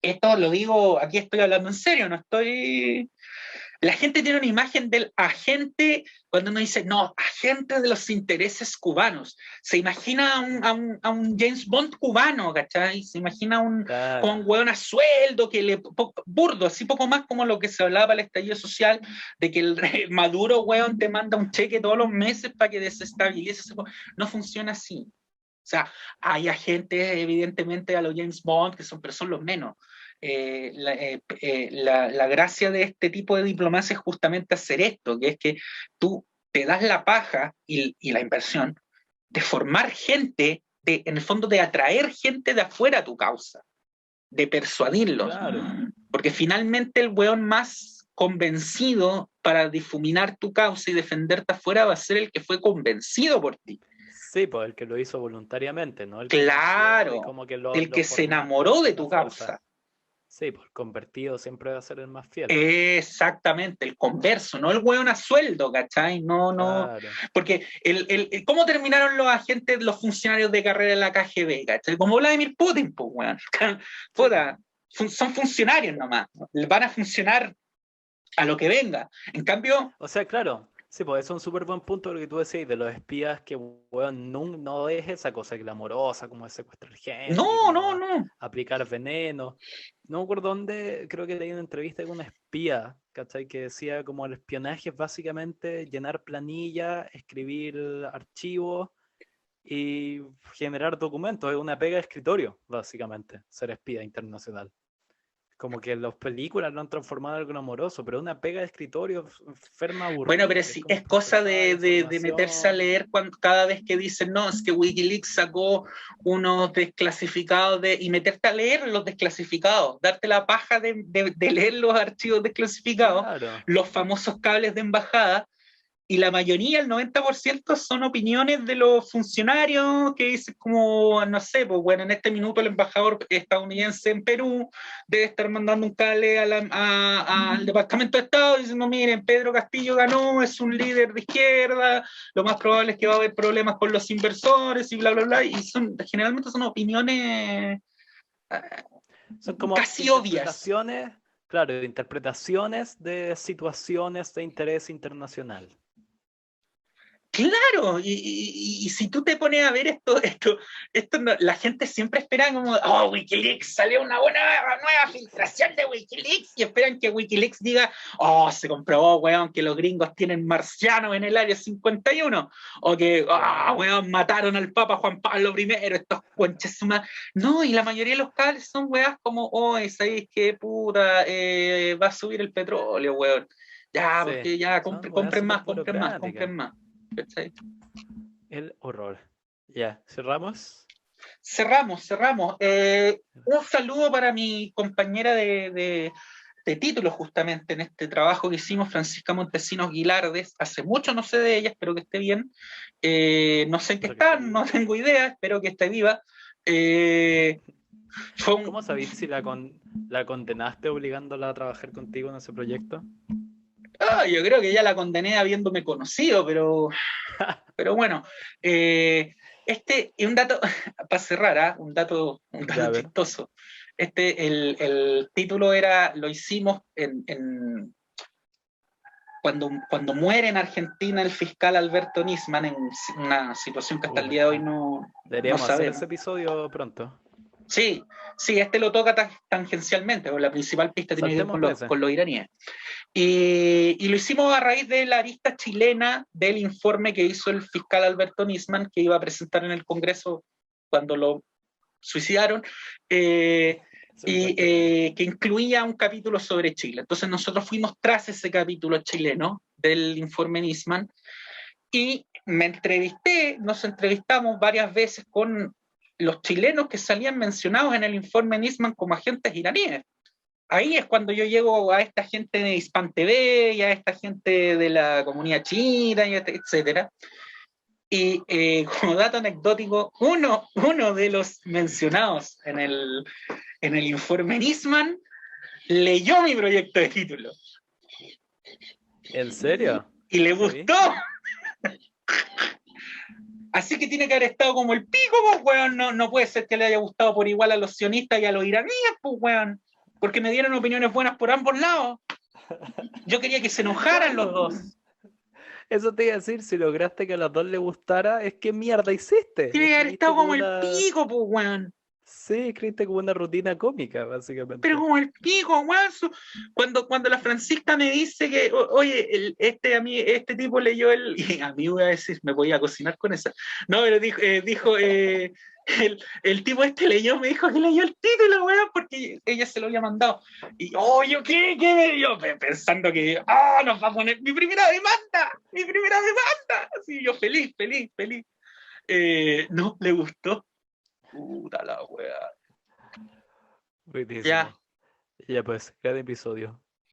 esto lo digo, aquí estoy hablando en serio, no estoy... La gente tiene una imagen del agente, cuando uno dice, no, agente de los intereses cubanos. Se imagina a un James Bond cubano, ¿cachai? Se imagina Claro. con un hueón a sueldo, burdo, así poco más como lo que se hablaba para el estallido social, de que el Maduro, hueón, te manda un cheque todos los meses para que desestabilice. No funciona así. O sea, hay agentes, evidentemente, a los James Bond, pero son los menos. La gracia de este tipo de diplomacia es justamente hacer esto, que es que tú te das la paja y la inversión de formar gente, en el fondo de atraer gente de afuera a tu causa, de persuadirlos. Claro. Porque finalmente el weón más convencido para difuminar tu causa y defenderte afuera va a ser el que fue convencido por ti. Sí, pues el que lo hizo voluntariamente, ¿no? Claro, el que se enamoró de tu causa. Sí, pues el convertido siempre va a ser el más fiel. Exactamente, el converso, no el hueón a sueldo, ¿cachai? No. Claro. Porque ¿cómo terminaron los agentes, los funcionarios de carrera en la KGB, ¿cachai? Como Vladimir Putin, pues, weón. Puta, son funcionarios nomás, van a funcionar a lo que venga. En cambio... O sea, claro, Sí, pues eso es un súper buen punto lo que tú decís de los espías que, weón, no es esa cosa glamorosa como es secuestrar gente, No, como no, no. aplicar veneno. No me acuerdo dónde, creo que leí una entrevista con una espía, ¿cachai? Que decía como el espionaje es básicamente llenar planillas, escribir archivos y generar documentos. Es una pega de escritorio, básicamente, ser espía internacional. Como que las películas lo han transformado en algo amoroso, pero es una pega de escritorio enferma Bueno, pero aburrida, que es sí, como es cosa procesar de meterse a información. leer cada vez que dicen, no, es que Wikileaks sacó unos desclasificados y meterte a leer los desclasificados, darte la paja de leer los archivos desclasificados, Claro. los famosos cables de embajada, y la mayoría, el 90%, son opiniones de los funcionarios que dicen como, no sé, pues bueno, en este minuto el embajador estadounidense en Perú debe estar mandando un cable al Departamento de Estado diciendo, miren, Pedro Castillo ganó, es un líder de izquierda, lo más probable es que va a haber problemas con los inversores y bla, bla, bla, y generalmente son opiniones Son como casi obvias. interpretaciones, claro, interpretaciones de situaciones de interés internacional. Claro, y si tú te pones a ver esto la gente siempre espera como, oh, Wikileaks, salió una nueva filtración de Wikileaks, y esperan que Wikileaks diga, oh, se comprobó, weón, que los gringos tienen marcianos en el área 51, o que, Claro. weón, mataron al Papa Juan Pablo I, estos conches más. No, y la mayoría de los cables son weas como, oh, ¿sabéis qué puta? Va a subir el petróleo, weón. Ya, Sí, porque ya, son weas compren súper más, compren más, burocráticas. compren más. ¿Cachai? El horror. Ya, cerramos. Cerramos. Un saludo para mi compañera de título, justamente en este trabajo que hicimos, Francisca Montesinos Guilardes. Hace mucho no sé de ella, espero que esté bien. No sé en qué Espero que está, esté no viva. tengo idea, espero que esté viva. Fue ¿Cómo un, sabéis si la condenaste obligándola a trabajar contigo en ese proyecto? yo creo que ya la condené habiéndome conocido, pero bueno. Un dato, para cerrar, un dato Ya, a ver. chistoso. El título era, lo hicimos cuando muere en Argentina el fiscal Alberto Nisman, en una situación que hasta el día de hoy ¿Verdad? no Deberíamos hacer sabemos. ese episodio pronto. Sí, sí, lo toca tangencialmente, porque la principal pista tiene que ver Saltemos para ese. con los iraníes. Y lo hicimos a raíz de la arista chilena del informe que hizo el fiscal Alberto Nisman, que iba a presentar en el Congreso cuando lo suicidaron, Ese es un buen capítulo. que incluía un capítulo sobre Chile. Entonces nosotros fuimos tras ese capítulo chileno del informe Nisman y nos entrevistamos varias veces con los chilenos que salían mencionados en el informe Nisman como agentes iraníes. Ahí es cuando yo llego a esta gente de Hispan TV y a esta gente de la comunidad china, y etcétera. Y como dato anecdótico, uno de los mencionados en el informe Nisman leyó mi proyecto de título ¿En serio? y le ¿Sí? gustó. Así que tiene que haber estado como el pico, pues, weón. No puede ser que le haya gustado por igual a los sionistas y a los iraníes, pues, weón. Porque me dieron opiniones buenas por ambos lados. Yo quería que se enojaran los ¿Cuándo? dos. Eso te iba a decir, si lograste que a los dos les gustara, es que mierda hiciste. Tiene que haber Escribiste estado como como el una... pico, pues, weón. Sí, escribiste como una rutina cómica, Pero básicamente. como el pico, weón. Cuando la Francisca me dice que, oye, este tipo leyó y a mí voy a decir, me voy a cocinar con esa. No, pero dijo el tipo leyó, me dijo que leyó el título, weón, porque ella se lo había mandado. Y, yo, ¿qué? Yo pensando que, nos va a poner mi primera demanda. Así yo feliz. No, le gustó. Puta la weá. Ya, Buenísimo. Ya pues, cada episodio.